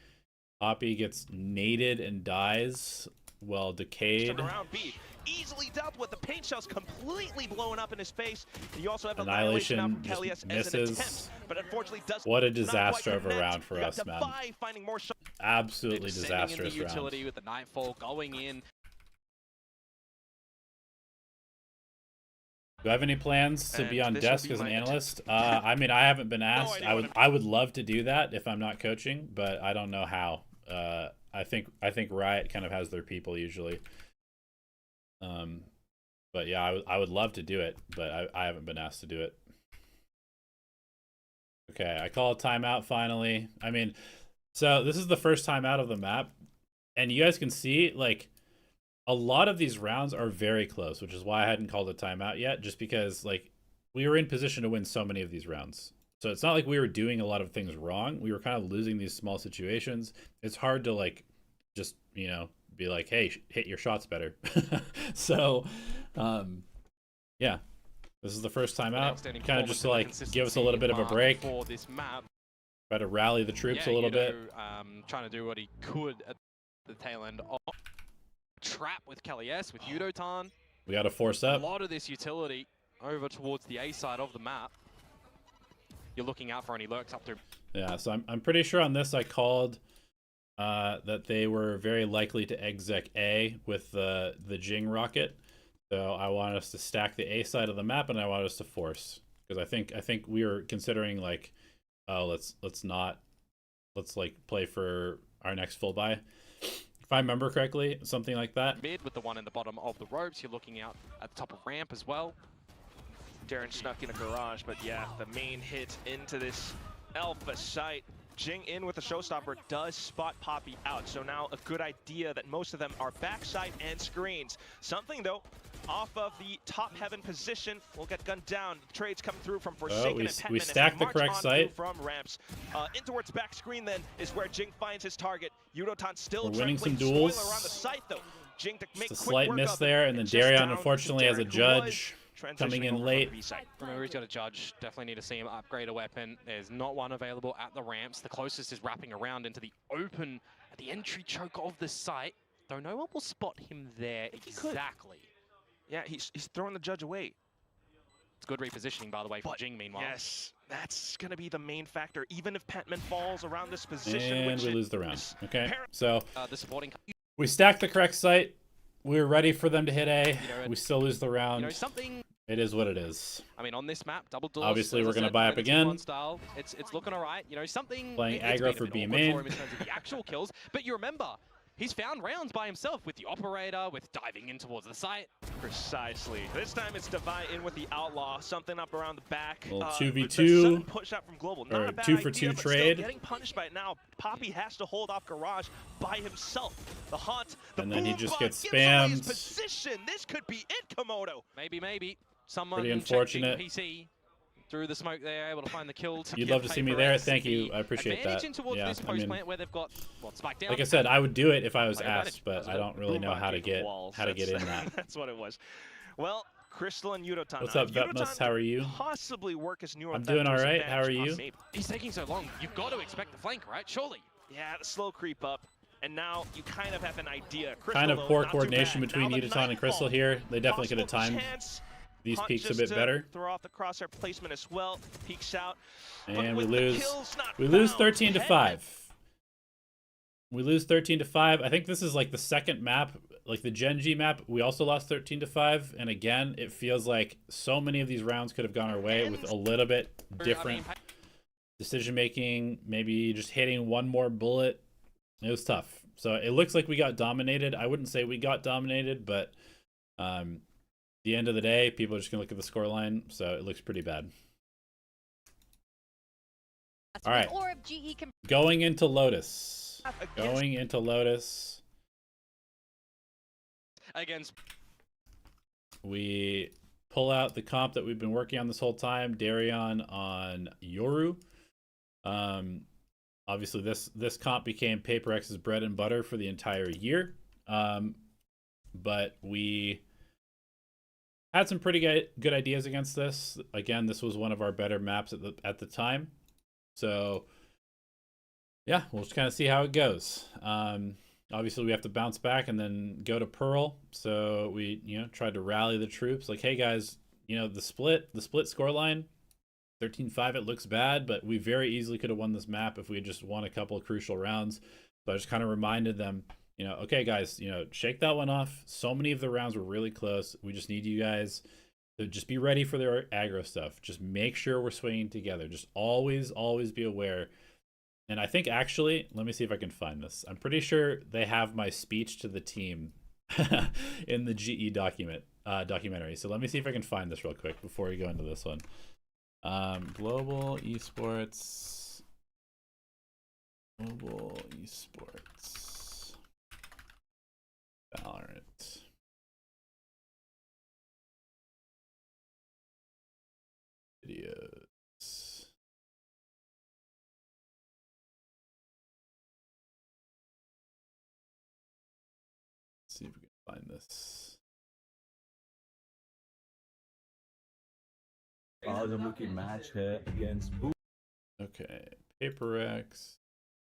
Poppy gets naded and dies. Well, decayed. Around B. Easily dealt with. The paint shell's completely blowing up in his face. You also have Annihilation from Kelly as an misses. attempt, but unfortunately does What a not disaster quite of a connect. round for You got us, man. Defy finding more shots. Absolutely Sending in disastrous the utility round. with the Nightfall going in. Do I have any plans to be on this will desk be as an my analyst? I mean, I haven't been asked. idea I would love to do that if I'm not coaching, but I don't know how. I think Riot kind of has their people usually. But yeah, I would love to do it, but I haven't been asked to do it. Okay, I call a timeout finally. I mean, so this is the first time out of the map, and you guys can see like a lot of these rounds are very close, which is why I hadn't called a timeout yet, just because like we were in position to win so many of these rounds. So it's not like we were doing a lot of things wrong. We were kind of losing these small situations. It's hard to like just, you know, be like, hey, hit your shots better. So, yeah, this is the first time out. Kind of just to like give us a little bit of a break. For this map. Try to rally the troops a little bit. Trying to do what he could at the tail end of trap with Kelly S, with Yudotan. We got to force A up. lot of this utility over towards the A side of the map. You're looking out for any lurks up through. Yeah, so I'm pretty sure on this I called that they were very likely to exec A with the Jing rocket. So I want us to stack the A side of the map, and I want us to force, because I think we were considering like, oh, let's like play for our next full buy. If I remember correctly, something like that. Mid with the one in the bottom of the ropes. You're looking out at the top of ramp as well. Darren snuck in a garage, but yeah, the main hit into this alpha site. Jing in with the showstopper does spot Poppy out, so now a good idea that most of them are backside and screens. Something though, off of the top heaven position, will get gunned down. Trades coming through from Forsaken and Petman. We stacked the correct site. From ramps. In towards back screen then is where Jing finds his target. Yudotan still We're winning some trembling, duels. spoiler around the site though. Jing to make Just a quick slight work miss of there, it, and then just Darion down to unfortunately as a Darren, who judge was coming in transitioning over late. from the B side. Remember, he's got a judge. Definitely need to see him upgrade a weapon. There's not one available at the ramps. The closest is wrapping around into the open at the entry choke of the site, though no one will spot him there exactly. Yeah, he's throwing the judge away. It's good repositioning, by the way, for Jing, meanwhile. Yes, that's going to be the main factor. Even if Petman falls around this position, And which we lose the round. Okay, so The supporting... we stacked the correct site. We were ready for them to hit A. We still lose the round. You know, something... It is what it is. I mean, on this map, double duels. Obviously, we're going to buy up again. Style, it's looking all right. You know, something... Playing it's aggro been a for bit B awkward main. for him in terms of the actual kills. But you remember, he's found rounds by himself with the operator, with diving in towards the site. Precisely. This time it's Divide in with the Outlaw, something up around the back. Well, The 2v2 sudden push out from Global. Not or a bad 2-for-2 idea, but trade. still getting punished by it now. Poppy has to hold off Garage by himself. The haunt, the And then he boom just bot gets gives away his spammed. position. This could be it, Komodo. Maybe. Someone Pretty changing unfortunate. PC through the smoke there, able to find the kill. You'd love to see me there. Thank you. I appreciate that. In towards Yeah, this I post mean, plant where they've got spike down. like I said, I would do it if I was Play asked, but I don't really know how to get in that. That's what it was. Well, Crystal and Yudotan. What's up, Vetmus? How are you? Possibly work as Neural I'm doing all right. How are you? He's taking so long. You've got to expect the flank, right? Surely. Yeah, the slow creep up. And now you kind of have an idea. Crystal, Kind of poor though, coordination between Yudotan and Crystal here. They definitely could have timed these peaks a bit better. Throw off the crosshair placement as well. Peeks out. And we lose 13-5. We lose 13-5. I think this is like the second map, like the Gen G map. We also lost 13-5. And again, it feels like so many of these rounds could have gone our way with a little bit different decision making. Maybe just hitting one more bullet. It was tough. So it looks like we got dominated. I wouldn't say we got dominated, but the end of the day, people are just gonna look at the scoreline, so it looks pretty bad. All right, going into Lotus. Against. We pull out the comp that we've been working on this whole time, Darion on Yoru. Obviously, this comp became PaperX's bread and butter for the entire year, but we had some pretty good ideas against this. Again, this was one of our better maps at the time, so yeah, we'll just kind of see how it goes. Obviously, we have to bounce back and then go to Pearl. So we tried to rally the troops. Like, hey guys, the split scoreline. 13-5, it looks bad, but we very easily could have won this map if we had just won a couple of crucial rounds. So I just kind of reminded them, okay, guys, shake that one off. So many of the rounds were really close. We just need you guys to just be ready for their aggro stuff. Just make sure we're swinging together. Just always be aware. And I think actually, let me see if I can find this. I'm pretty sure they have my speech to the team in the GE documentary. So let me see if I can find this real quick before we go into this one. Global Esports. Valorant. Videos. Let's see if we can find this. आज हम लोग की match है against Boom. Okay, PaperX.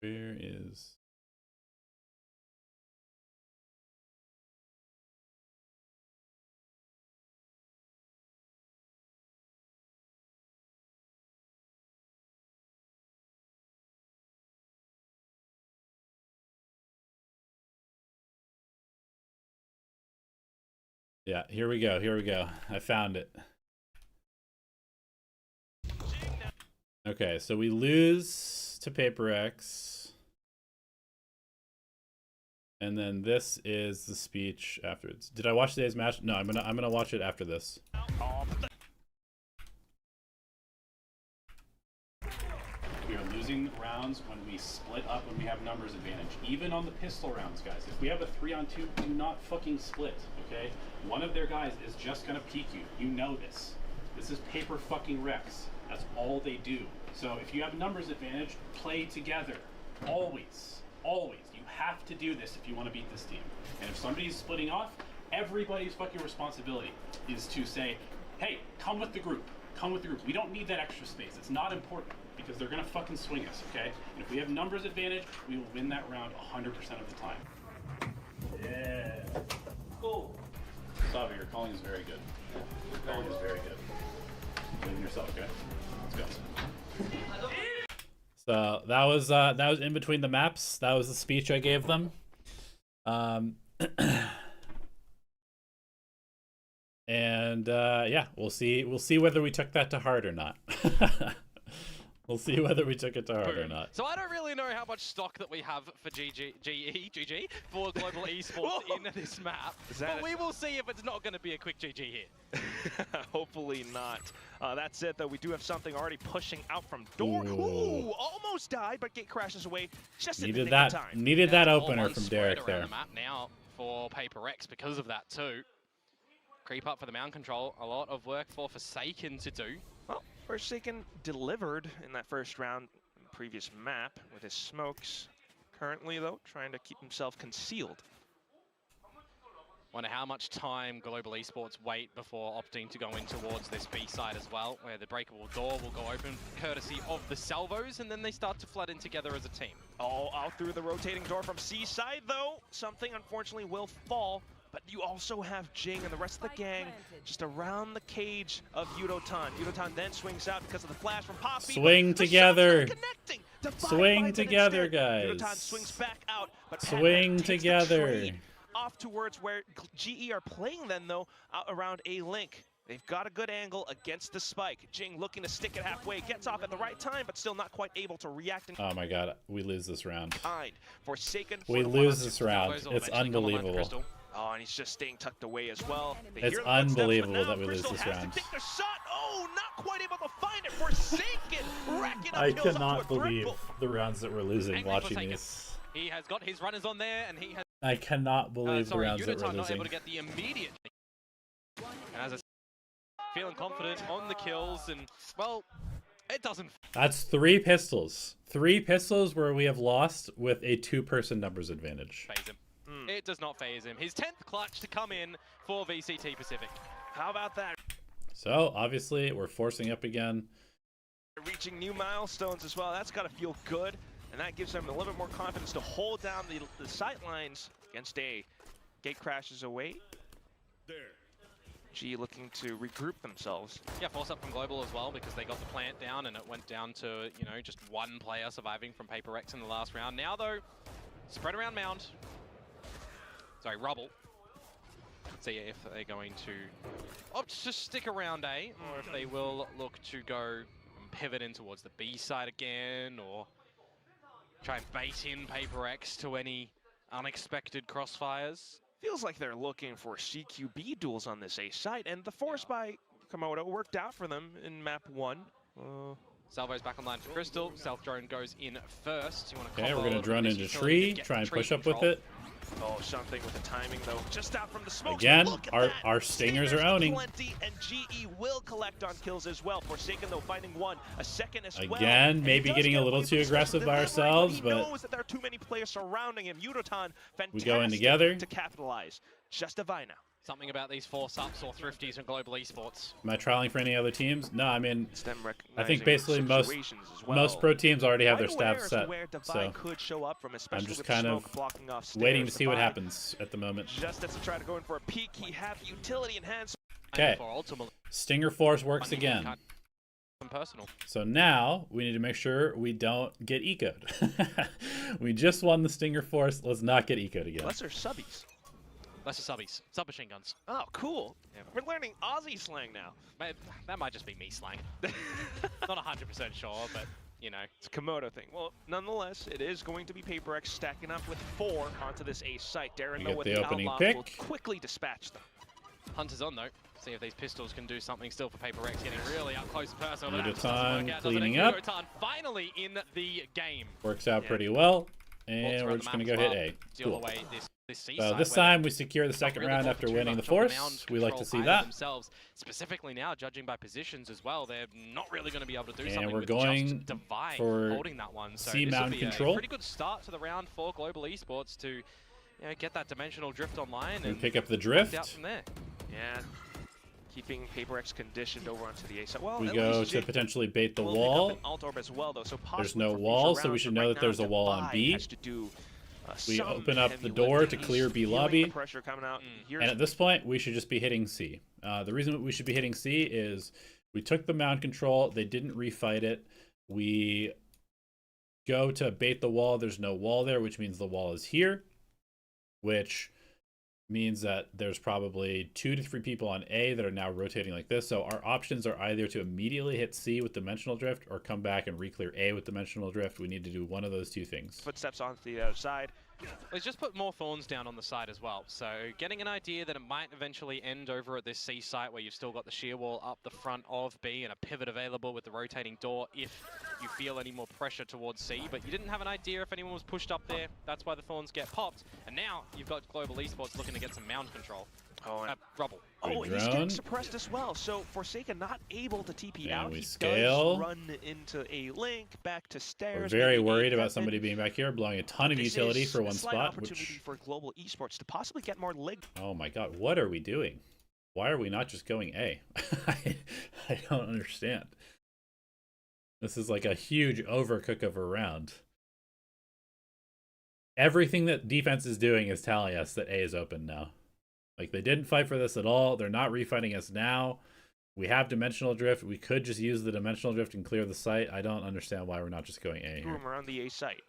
Where is? Yeah, here we go. I found it. Okay, so we lose to PaperX. And then this is the speech afterwards. Did I watch today's match? No, I'm gonna watch it after this. We are losing rounds when we split up, when we have numbers advantage. Even on the pistol rounds, guys. If we have a 3-on-2, do not fucking split, okay? One of their guys is just gonna peek you. You know this. This is Paper fucking Rex. That's all they do. So if you have numbers advantage, play together. Always. You have to do this if you want to beat this team. And if somebody's splitting off, everybody's fucking responsibility is to say, hey, come with the group. We don't need that extra space. It's not important because they're going to fucking swing us, okay? And if we have numbers advantage, we will win that round 100% of the time. Yeah. Cool. Savi, your calling is very good. Your calling is very good. Believe in yourself, okay? Let's go. So that was in between the maps. That was the speech I gave them. And yeah, we'll see whether we took that to heart or not. We'll see whether we took it to heart or Boom. not. So I don't really know how much stock that we have for GG for Global Esports in this map. But we will see if it's not going to be a quick GG here. Hopefully not. That's it, though. We do have something already pushing out from door. Ooh, almost died, but gate crashes away just in the nick of time. Needed that opener from spread Derek around there. the map now for Paper X because of that too. Creep up for the mound control. A lot of work for Forsaken to do. Well, Forsaken delivered in that first round in the previous map with his smokes. Currently, though, trying to keep himself concealed. Wonder how much time Global Esports wait before opting to go in towards this B side as well, where the breakable door will go open courtesy of the salvos, and then they start to flood in together as a team. Oh, out through the rotating door from C side, though. Something, unfortunately, will fall. But you also have Jing and the rest of the gang just around the cage of Yudotan. Yudotan then swings out because of the flash from Poppy. Swing together. Swing together, guys. Yudotan swings back out, but Swing together. Off towards where GE are playing then, though, around A link. They've got a good angle against the spike. Jing looking to stick it halfway, gets off at the right time, but still not quite able to react. Oh my god, we lose this round. Forsaken. We lose this round. It's unbelievable. Oh, and he's just staying tucked away as well. It's unbelievable that we lose this round. Take the shot. Oh, not quite able to find it. Forsaken, racking up I kills cannot up to a believe triple. the rounds that we're losing Angry watching Forsaken. these. He has got his runners on there, and he has. I cannot believe the rounds that we're Yudotan not able losing. to get the immediate. And as I said, feeling confident on the kills, and well, it doesn't. That's 3 pistols. 3 pistols where we have lost with a 2-person numbers advantage. Phase him. It does not phase him. His 10th clutch to come in for VCT Pacific. How about that? So obviously we're forcing up again. Reaching new milestones as well. That's got to feel good. And that gives them a little bit more confidence to hold down the sight lines against A. Gate crashes away. G looking to regroup themselves. Yeah, force up from Global as well because they got the plant down and it went down to, you know, just one player surviving from Paper X in the last round. Now though, spread around mound. Sorry, rubble. See if they're going to opt to stick around A or if they will look to go and pivot in towards the B side again or try and bait in Paper X to any unexpected crossfires. Feels like they're looking for CQB duels on this A site, and the force by Komodo worked out for them in map 1. Salvo's back online for Crystal. Self drone goes in first. Okay, we're gonna drone into tree, try and push up with it. Oh, something with the timing though. Just out from the smoke. Again, our stingers are owning. Plenty, and GE will collect on kills as well. Forsaken though finding one, a second as well. Again, maybe getting a little too aggressive by ourselves, but he knows that there are too many players surrounding him. Yudotan, fantastic we go in together to capitalize. Just a Vi now. Something about these force-ups or thrifties in Global Esports. Am I trialing for any other teams? No, I mean, I think recognizing basically most pro teams already have their Quite staff aware as set, to where Divide so could show up from, especially I'm just with kind smoke of blocking off waiting to stairs. see what Divide, happens at the moment. just as to try to go in for a peek, he have utility in hand. Okay, For ultimately Stinger Force works again. Personal. So now we need to make sure we don't get ecoed. We just won the Stinger Force. Let's not get ecoed again. Lesser subbies. Lesser subbies. Submachine guns. Oh, cool. Yeah. We're learning Aussie slang now. That might just be me slang. Not 100% sure, but, you know. It's a Komodo thing. Well, nonetheless, it is going to be Paper X stacking up with 4 onto this A site. Darren, get with the opening outlaw, pick. will quickly dispatch them. Hunter's on, though. See if these pistols can do something still for Paper X, getting really up close and personal. Yudotan cleaning up. Yudotan finally in the game. Works out pretty well. And we're just going to go hit A. Deal Cool. away this So this time we secure the second round after winning the Force. We like to see that. Themselves, specifically now, judging by positions as well, they're not really going to be able to do something. And we're with going just Divine for holding that one. So C this will mound be control. a pretty good start to the round for Global Esports to, you know, get that dimensional drift online We and pick up the out drift. from there. Yeah. Keeping Paper X conditioned over onto the A side. Well, We at go least to Jake potentially bait the will pick up wall. an alt orb as well, though, so There's possibly no for wall, future so we rounds, should but know right that there's now, a wall on Divide B. has to do, We some open up heavy the door lifting. to clear He's B feeling lobby. the pressure coming out. Here's And at this point, we should just be hitting C. The reason we should be hitting C is we took the mound control. They didn't refight it. We go to bait the wall. There's no wall there, which means the wall is here, which means that there's probably 2 to 3 people on A that are now rotating like this. So our options are either to immediately hit C with Dimensional Drift or come back and re-clear A with Dimensional Drift. We need to do one of those 2 things. Footsteps onto the other side. Let's just put more thorns down on the side as well. So getting an idea that it might eventually end over at this C site where you've still got the shear wall up the front of B and a pivot available with the rotating door if you feel any more pressure towards C. But you didn't have an idea if anyone was pushed up there. That's why the thorns get popped. And now you've got Global Esports looking to get some mound control. Oh, and rubble. Oh, Good he's drone. getting suppressed as well. So Forsaken not able to TP And out. we He scale. does run into a link back to stairs. We're very maybe worried about heaven. somebody being back here, blowing a ton of This utility is for a one slight spot. opportunity Which, for Global Esports to possibly get more leg. oh my god, what are we doing? Why are we not just going A? I don't understand. This is like a huge overcook of a round. Everything that defense is doing is telling us that A is open now. Like, they didn't fight for this at all. They're not refighting us now. We have Dimensional Drift. We could just use the Dimensional Drift and clear the site. I don't understand why we're not just going A here. Room around the A site.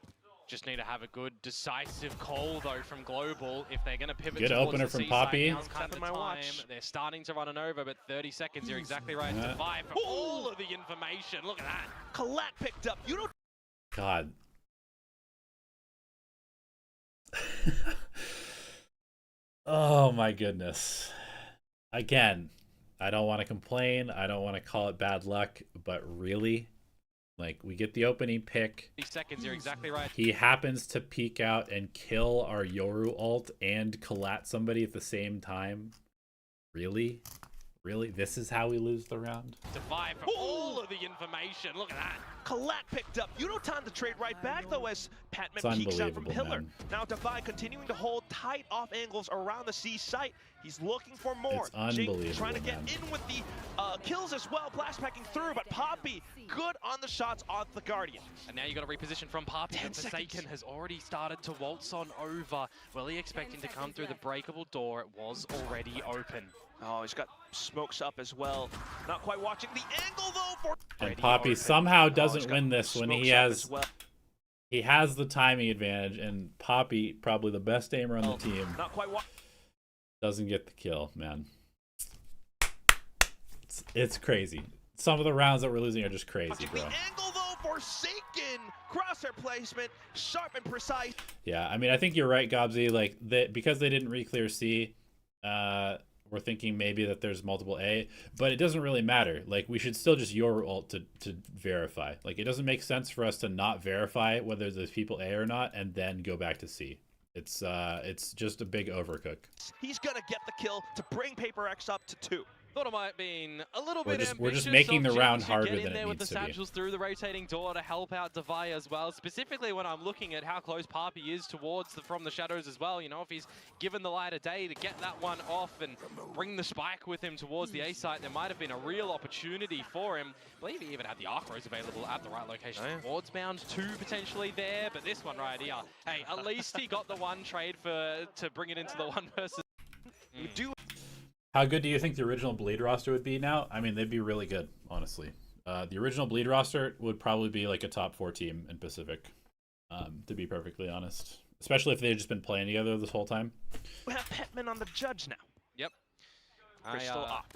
Just need to have a good decisive call though from Global if they're going to pivot Good towards opener the from C Poppy. side. Now's kind of the Tapping my time. watch. They're starting to run it over, but 30 seconds. You're exactly right. Yeah. Divide for all of the information. Look at that. Collat picked up. You don't. God. Oh my goodness. Again, I don't want to complain. I don't want to call it bad luck, but really, like, we get the opening pick. 30 seconds. You're exactly right. He happens to peek out and kill our Yoru ult and collat somebody at the same time. Really? Really? This is how we lose the round? Divide for all of the information. Look at that. Collat picked up. You don't time to trade right back though as Patman It's peeks out from unbelievable, Pillar. man. Now Divide continuing to hold tight off angles around the C site. He's looking for more. It's unbelievable, Jake trying to get man. in with the kills as well. Blast packing through, but Poppy good on the shots on the Guardian. And now you got to reposition from Poppy. 10 And Forsaken seconds. has already started to waltz on over. Willie expecting to come through the breakable door. It was already open. Oh, he's got smokes up as well. Not quite watching the angle though for. And Ready, Poppy open. somehow Oh, he's doesn't got win this when smokes he up has as well. he has the timing advantage, and Poppy, probably the best aimer on the team, Not quite. doesn't get the kill, man. It's crazy. Some of the rounds that we're losing are just crazy, Watching bro. the angle though, Forsaken crosshair placement, sharp and precise. Yeah, I mean, I think you're right, Gobsy. Like, because they didn't re-clear C, we're thinking maybe that there's multiple A, but it doesn't really matter. Like, we should still just your ult to verify. Like, it doesn't make sense for us to not verify whether there's people A or not and then go back to C. It's just a big overcook. He's gonna get the kill to bring Paper X up to 2. Thought it might have been a little We're bit just ambitious. making the of round Jing to harder get in than it there with the needs to be. satchels through the rotating door to help out Devaya as well. Specifically when I'm looking at how close Poppy is towards from the shadows as well. You know, if he's given the light of day to get that one off and bring the spike with him towards the A site, there might have been a real opportunity for him. I believe he even had the arc rose available at the right location. Towards bound 2 potentially there, but this one right here. Hey, at least he got the one trade to bring it into the 1 versus. We do. How good do you think the original Bleed roster would be now? I mean, they'd be really good, honestly. The original Bleed roster would probably be like a top 4 team in Pacific, to be perfectly honest. Especially if they had just been playing together this whole time. We have Petman on the judge now. Yep. Crystal up.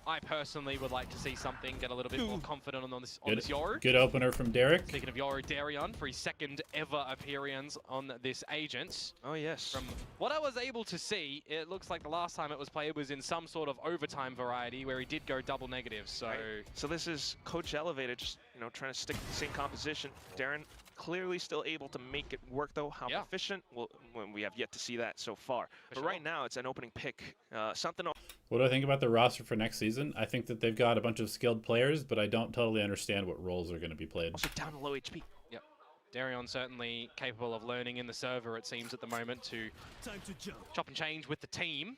I personally would like to see something get a little bit more confident on this Yoru. Good opener from Derek. Speaking of Yoru, Darion for his 2nd ever appearance on this agent. Oh yes. From what I was able to see, it looks like the last time it was played was in some sort of overtime variety where he did go double negative. So, So this is Coach Elevated, just trying to stick to the same composition. Darren clearly still able to make it work though. How efficient? Well, we have yet to see that so far. But right now it's an opening pick. Something. What do I think about the roster for next season? I think that they've got a bunch of skilled players, but I don't totally understand what roles are going to be played. Also down to low HP. Yep. Darion certainly capable of learning in the server, it seems, at the moment to chop and change with the team.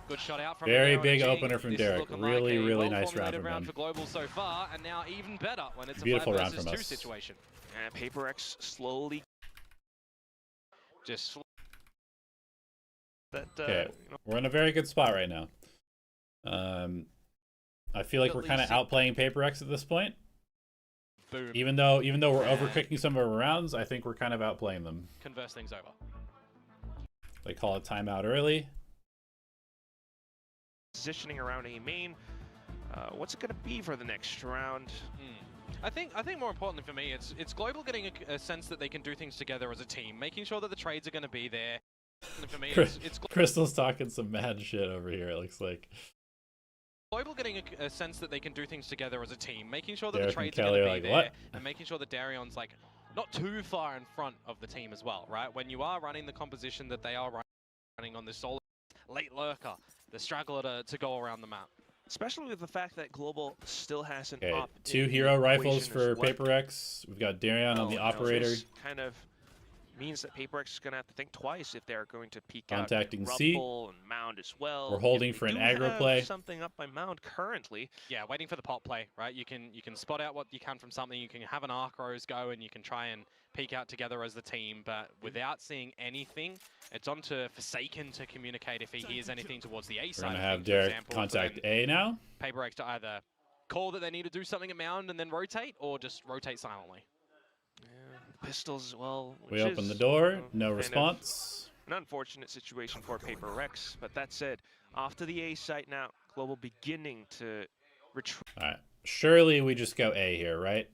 Good shot out from Very Darren big G. opener from This is Derek. looking Really, like a really nice round well-formulated from him. for Global so far, and now even better when it's Beautiful a 5 round versus from 2 us. situation. And Paper X slowly. Just That. Okay, we're in a very good spot right now. I feel like we're kind of outplaying Paper X at this point. boom. Even though we're overcooking some of our rounds, I think we're kind of outplaying them. Converse things over. They call a timeout early. positioning around A main. What's it going to be for the next round? I think more importantly for me, it's Global getting a sense that they can do things together as a team, making sure that the trades are going to be there. And for me, it's Crystal's talking some mad shit over here, it looks like. Global getting a sense that they can do things together as a team, making sure that Derek the trades and are Kelly going are to be like, there, "What?" and making sure that Darion's like not too far in front of the team as well, right? When you are running the composition that they are running on this solo late lurker, the straggler to go around the map. Especially with the fact that Global still hasn't Okay, opted 2 in hero the rifles equation for as well. Paper X. We've got Darion on the No, operator. this kind of means that Paper X is going to have to think twice if they're going to peek Contacting out C. Rumble and Mound as well. We're holding If for they an do aggro have play. Something up by Mound currently. Yeah, waiting for the pop play, right? You can spot out what you can from something. You can have an arc rose go, and you can try and peek out together as the team. But without seeing anything, it's on to Forsaken to communicate if he hears anything towards the A We're side. going to of have things, for Derek example, contact for then A now. Paper X to either call that they need to do something at Mound and then rotate, or just rotate silently. Yeah, pistols as well. We open the door, no kind of response. An unfortunate situation for Paper Rex, but that said, off to the A site now. Global beginning to retreat. All right. Surely we just go A here, right?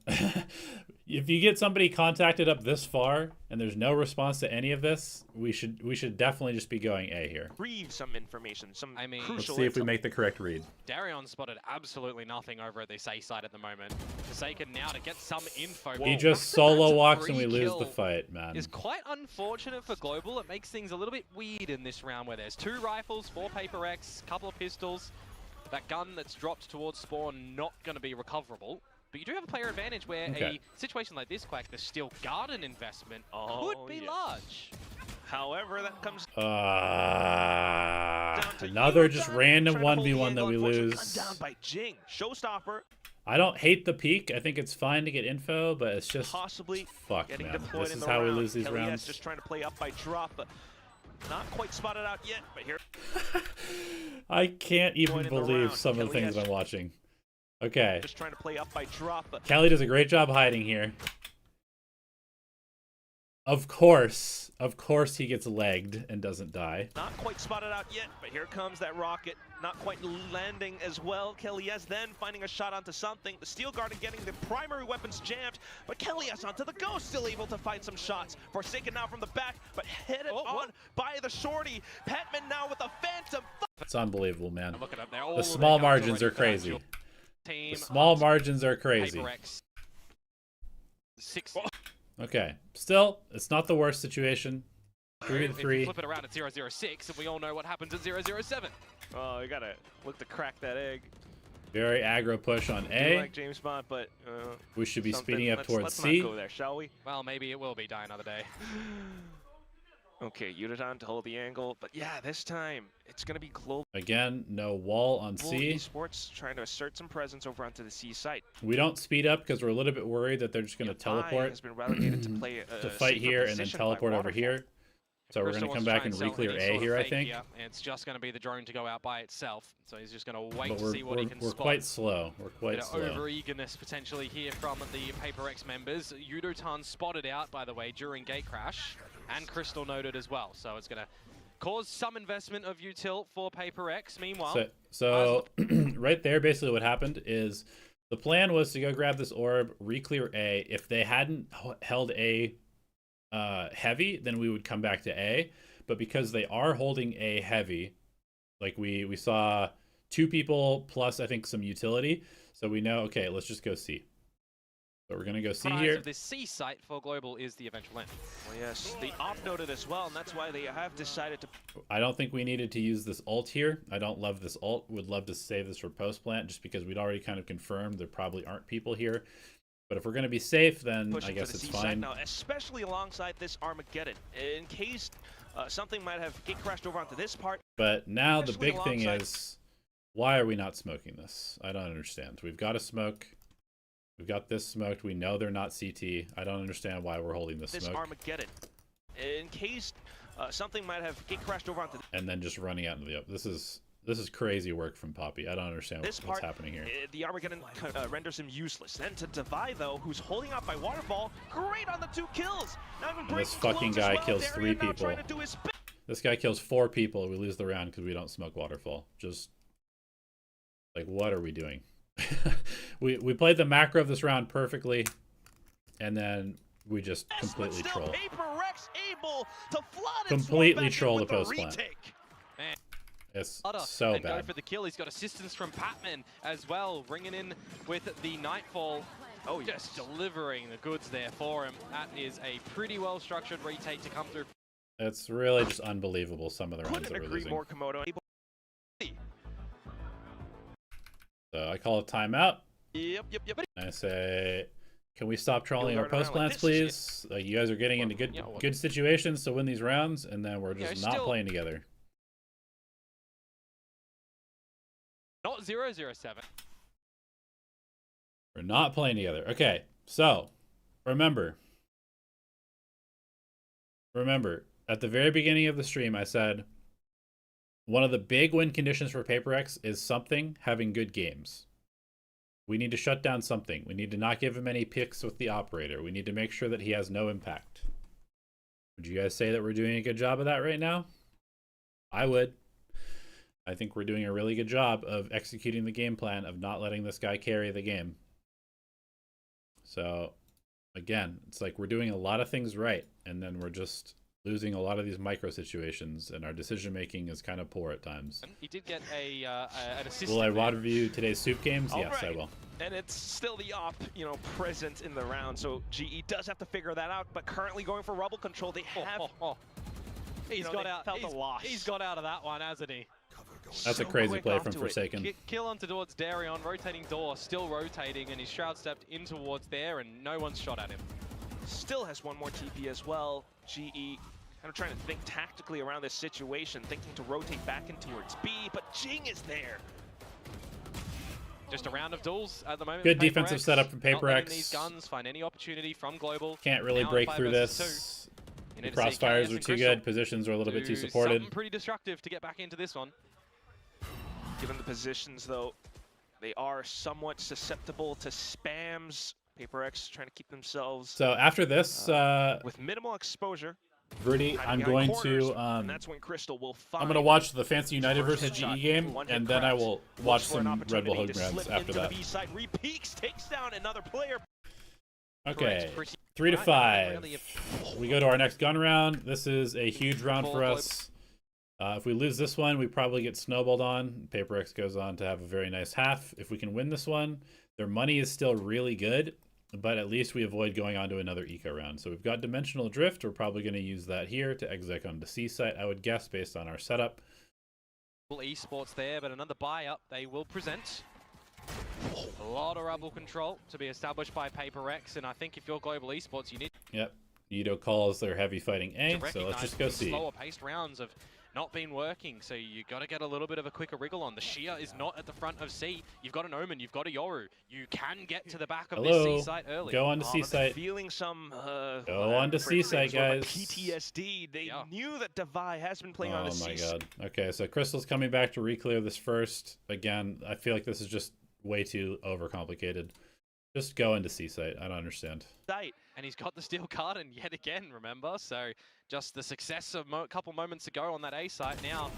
If you get somebody contacted up this far and there's no response to any of this, we should definitely just be going A here. Retrieve some information, some crucial Let's see if we intel. make the correct read. Darion spotted absolutely nothing over at this A side at the moment. Forsaken now to get some info. He Whoa, just back-to-back solo to walks and we free lose kill the fight, man. is quite unfortunate for Global. It makes things a little bit weird in this round where there's 2 rifles, 4 Paper X, couple of pistols. That gun that's dropped towards spawn not going to be recoverable. But you do have a player advantage where a situation like this, Quack, the Steel Garden investment could be large. However, that comes Another just random 1v1 that we lose. Down by Jing. Showstopper. I don't hate the peak. I think it's fine to get info, but it's just Possibly fuck, getting man. deployed This in is the how we round. lose these Kelly rounds. just trying to play up by drop, but not quite spotted out yet. But here, I can't even Point in the believe round. some of the Kelly things has- I'm watching. Okay. just trying to play up by drop, but Kelly does a great job hiding here. Of course he gets legged and doesn't die. not quite spotted out yet. But here comes that rocket, not quite landing as well. Kellyes then finding a shot onto something. The Steel Garden getting the primary weapons jammed, but Kellyes onto the go, still able to find some shots. Forsaken now from the back, but headed on by the shorty. Petman now with a phantom. It's unbelievable, man. And look at them, The small margins are crazy. The small margins are crazy. Paper X. 6. Okay. Still, it's not the worst situation. If you 3-3. flip it around at 006, and we all know what happens at 007. Oh, you gotta look to crack that egg. Very aggro push on Do A. like James Bond, but We should be something- speeding up let's towards not C. go there, shall we? Well, maybe it will be Die Another Day. Okay, Utaton to hold the angle, but yeah, this time it's gonna be Global Again, no wall on C. Esports trying to assert some presence over onto the C site. We don't speed up because we're a little bit worried that they're just going to teleport Has been relegated to play to fight here and then teleport over here. So we're going to come back and re-clear A here, I think. It's just going to be the drone to go out by itself. So he's just going to wait But to see what he can we're spot. quite slow. We're quite Bit of slow. over-eagerness potentially here from the Paper X members. Yudotan spotted out, by the way, during gate crash, and Crystal noted as well. So it's going to cause some investment of util for Paper X. Meanwhile, so right there, basically what happened is the plan was to go grab this orb, re-clear A. If they hadn't held A heavy, then we would come back to A. But because they are holding A heavy, like we saw 2 people plus I think some utility, so we know, okay, let's just go C. So we're gonna go C prize here. of this C site for Global is the eventual end. Well, yes, the op noted as well, and that's why they have decided to. I don't think we needed to use this ult here. I don't love this ult. Would love to save this for post plant just because we'd already kind of confirmed there probably aren't people here. But if we're going to be safe, then I guess it's fine. Now, especially alongside this Armageddon, in case something might have gate crashed over onto this part. But now the Especially big thing alongside- is, why are we not smoking this? I don't understand. We've got to smoke. We've got this smoked. We know they're not CT. I don't understand why we're holding this smoke. Armageddon, in case something might have gate crashed over onto. And then just running out into the open. This is crazy work from Poppy. I don't understand what's happening here. The Armageddon renders him useless. Then to Divide, though, who's holding out by Waterfall, great on the 2 kills. Now even And this breaking fucking close as guy well. kills Darian 3 now people. trying to do his best. This guy kills 4 people. We lose the round because we don't smoke waterfall. Just Like, what are we doing? we played the macro of this round perfectly, and then we just completely troll. Completely troll the post plant. It's so and bad. Go for the kill. He's got assistance from Patman as well, bringing in with the Nightfall. Oh, just delivering the goods there for him. That is a pretty well structured retake to come through. It's really just unbelievable, some of the rounds that we're losing. More Komodo. So I call a timeout. Yep. And I say, can we stop trolling our post plants, please? You guys are getting into good situations to win these rounds, and then we're just not playing together. Not 0-0-7. We're not playing together. Okay, so remember, at the very beginning of the stream, I said one of the big win conditions for PaperX is something having good games. We need to shut down something. We need to not give him any picks with the operator. We need to make sure that he has no impact. Would you guys say that we're doing a good job of that right now? I would. I think we're doing a really good job of executing the game plan of not letting this guy carry the game. So, again, it's like we're doing a lot of things right, and then we're just losing a lot of these micro situations, and our decision making is kind of poor at times. He did get an assist. Will I WOD review today's soup games? All yes, right. I will. And it's still the op, present in the round, so GE does have to figure that out. But currently going for rubble control, they have. He's got out. Felt a loss. He's got out of that one, hasn't he? That's a crazy play from Forsaken. Kill onto towards Darion, rotating door, still rotating, and his Shroud stepped in towards there, and no one's shot at him. Still has one more TP as well. GE kind of trying to think tactically around this situation, thinking to rotate back in towards B, but Jing is there. Just a round of duels at the moment. Good defensive setup from Not letting PaperX. these guns find any opportunity from Global. Can't really Now break 5 through versus this. 2. The crossfires are too good. Positions are a little bit too supported. Something pretty destructive to get back into this one. Given the positions, though, they are somewhat susceptible to spams. PaperX trying to keep themselves So after this, with minimal exposure. Rudy, I'm going to and that's when Crystal will find. I'm going to watch the Fancy United versus GE game, and then I will watch some Red Bull Hood rounds after that. Repeaks, takes down another player. Okay, 3 to 5. We go to our next gun round. This is a huge round for us. If we lose this one, we probably get snowballed on. PaperX goes on to have a very nice half. If we can win this one, their money is still really good, but at least we avoid going on to another eco round. So we've got Dimensional Drift. We're probably going to use that here to exec on the C site, I would guess, based on our setup. Global Esports there, but another buy up they will present. A lot of rubble control to be established by PaperX, and I think if you're Global Esports, you need. Yep. Nido calls their heavy fighting A, so let's just go C. Slower paced rounds have not been working, so you got to get a little bit of a quicker wriggle on. The Shia is not at the front of C. You've got an Omen, you've got a Yoru. You can get to the back of this C site early. Go on to C site. Feeling some go on to C site, guys. PTSD. They knew that Devi has been playing on the C site. Oh my god. Okay, so Crystal's coming back to re-clear this first. Again, I feel like this is just way too overcomplicated. Just go into C site. I don't understand. And he's got the steel card, and yet again, remember? So just the success of a couple moments ago on that A site now.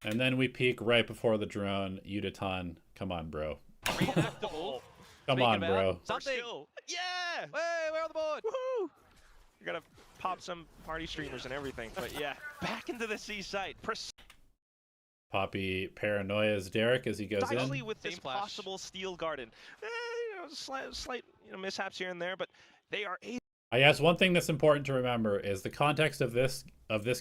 And then we peek right before the drone. Udaton, come on, bro. Reactable. Come on, bro. Something. Yeah! Hey, we're on the board. Woohoo! You're gonna pop some party streamers and everything, but yeah, back into the C site. Poppy paranoias Derek as he goes in. Especially with this possible steel garden. Slight mishaps here and there, but they are able. I guess one thing that's important to remember is the context of this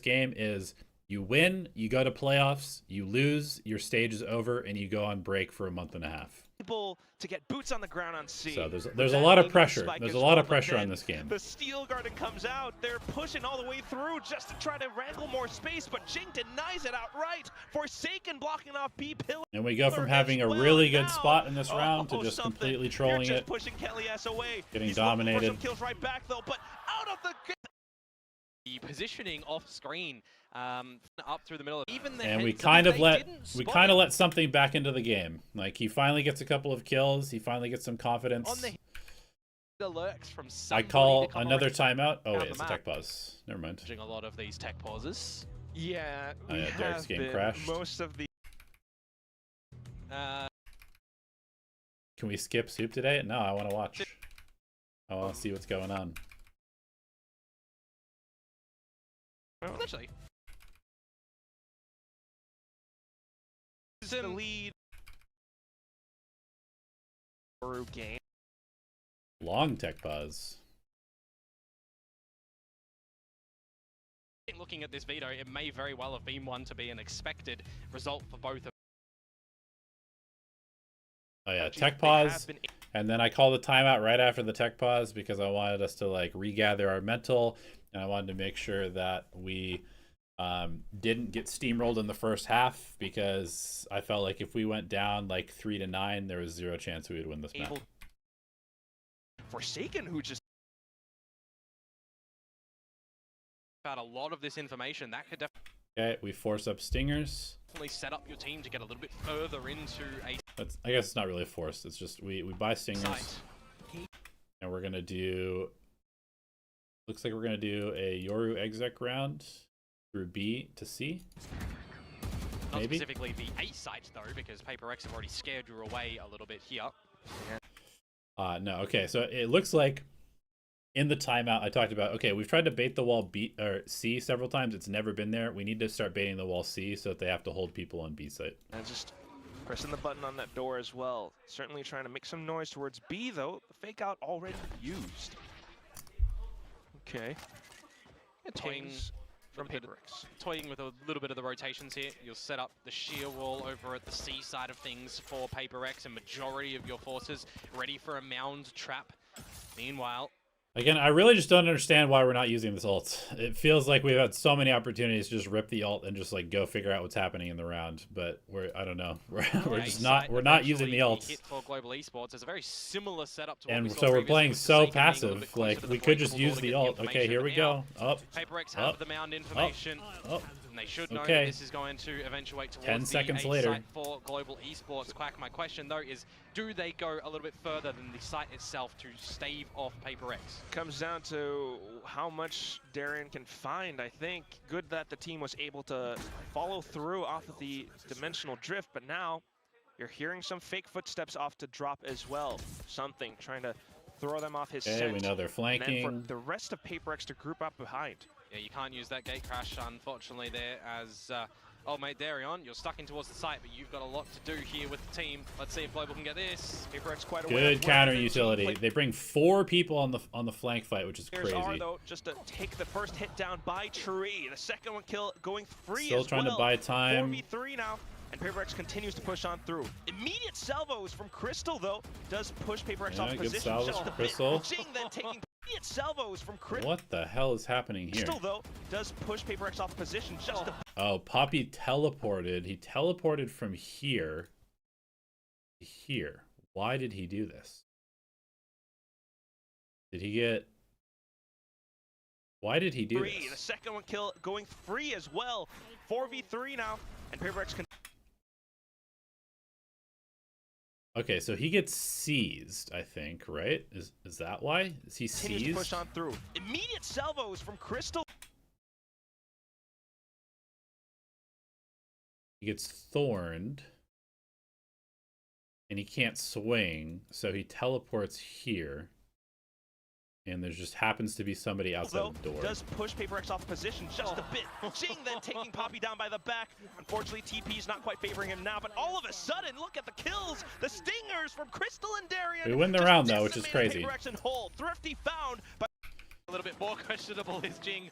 game is you win, you go to playoffs, you lose, your stage is over, and you go on break for a month and a half. To get boots on the ground on C. So there's a lot of pressure. There's a lot of pressure on this game. The steel garden comes out. They're pushing all the way through just to try to wrangle more space, but Jing denies it outright. Forsaken blocking off B pillar. And we go from having a really good spot in this round to just completely trolling You're just it. Pushing Kelly S away. Getting dominated. Some kills right back though, but out of the positioning off screen, up through the middle of and we kind of let something back into the game. Like he finally gets a couple of kills, he finally gets some confidence. On the lurks from I call another timeout. Oh wait, it's a tech pause. Never mind. A lot of these tech pauses. Yeah, Derek's game crashed. Most of the Can we skip soup today? No, I want to watch. I want to see what's going on. Essentially. The lead. Game. Long tech pause. Looking at this veto, it may very well have been one to be an expected result for both of. Oh yeah, tech pause, and then I called the timeout right after the tech pause because I wanted us to like regather our mental, and I wanted to make sure that we didn't get steamrolled in the first half, because I felt like if we went down like 3-9, there was zero chance we would win this match. Forsaken, who just About a lot of this information that could Okay, we force up stingers. definitely set up your team to get a little bit further into a That's, I guess it's not really a force. It's just we buy stingers, site. and we're gonna do. Looks like we're gonna do a Yoru exec round through B to C. Not Maybe. specifically the A site though, because Paper X have already scared you away a little bit here. No. Okay, so it looks like in the timeout I talked about, okay, we've tried to bait the wall B or C several times. It's never been there. We need to start baiting the wall C so that they have to hold people on B site. and just pressing the button on that door as well. Certainly trying to make some noise towards B though. The fake out already used. Okay. Toying Pings from Paper X. toying with a little bit of the rotations here. You'll set up the sheer wall over at the C side of things for Paper X, and majority of your forces ready for a mound trap. Meanwhile, Again, I really just don't understand why we're not using this ult. It feels like we've had so many opportunities to just rip the ult and just like go figure out what's happening in the round, but I don't know. We're just not using the ult. Hit for Global Esports is a very similar setup to what And we saw so we're previously playing with so Forsaken being a little passive. bit closer Like to we the could point just before use to the get ult. Okay, information, here but we now go. Up. Paper X Up. have the mound information. Up. And they should know Okay. that this is going to eventuate towards 10 the seconds A later. site for Global Esports. Quack, my question though is, do they go a little bit further than the site itself to stave off Paper X? Comes down to how much Darien can find, I think. Good that the team was able to follow through off of the dimensional drift, but now you're hearing some fake footsteps off to drop as well. Something trying to throw them off his Okay, scent. we know they're And then flanking. for the rest of Paper X to group up behind. Yeah, you can't use that gate crash, unfortunately, there as... oh, mate, Darion, you're stuck in towards the site, but you've got a lot to do here with the team. Let's see if Global can get this. Paper X quite aware of Good where counter the team utility. play- They bring 4 people on the flank fight, which is Players crazy. are, though, just to take the first hit down by Tree. The second one kill going free Still as trying well. to buy time. 4v3 now, and Paper X continues to push on through. Immediate salvos from Crystal, though, does push Paper X Yeah, off good position salvos just from a Crystal. bit. Jing then taking immediate salvos from Crystal. What the hell is happening here? Crystal, though, does push Paper X off position just a Oh, Poppy teleported. He teleported from here to here. Why did he do this? Did he get... Why did he do free. The this? second one kill going free as well. 4v3 now, and Paper X Okay, so he gets seized, I think, right? Is that why? Is he continues to seized? push on through. Immediate salvos from Crystal. He gets thorned. And he can't swing, so he teleports here. And there just happens to be somebody outside Though, the door. does push Paper X off position just a bit. Jing then taking Poppy down by the back. Unfortunately, TP's not quite favoring him now, but all of a sudden, look at the kills. The stingers from Crystal and Darian. We win the just round, though, which is decimated crazy. Paper X in whole. Thrifty found, but A little bit more questionable is Jing.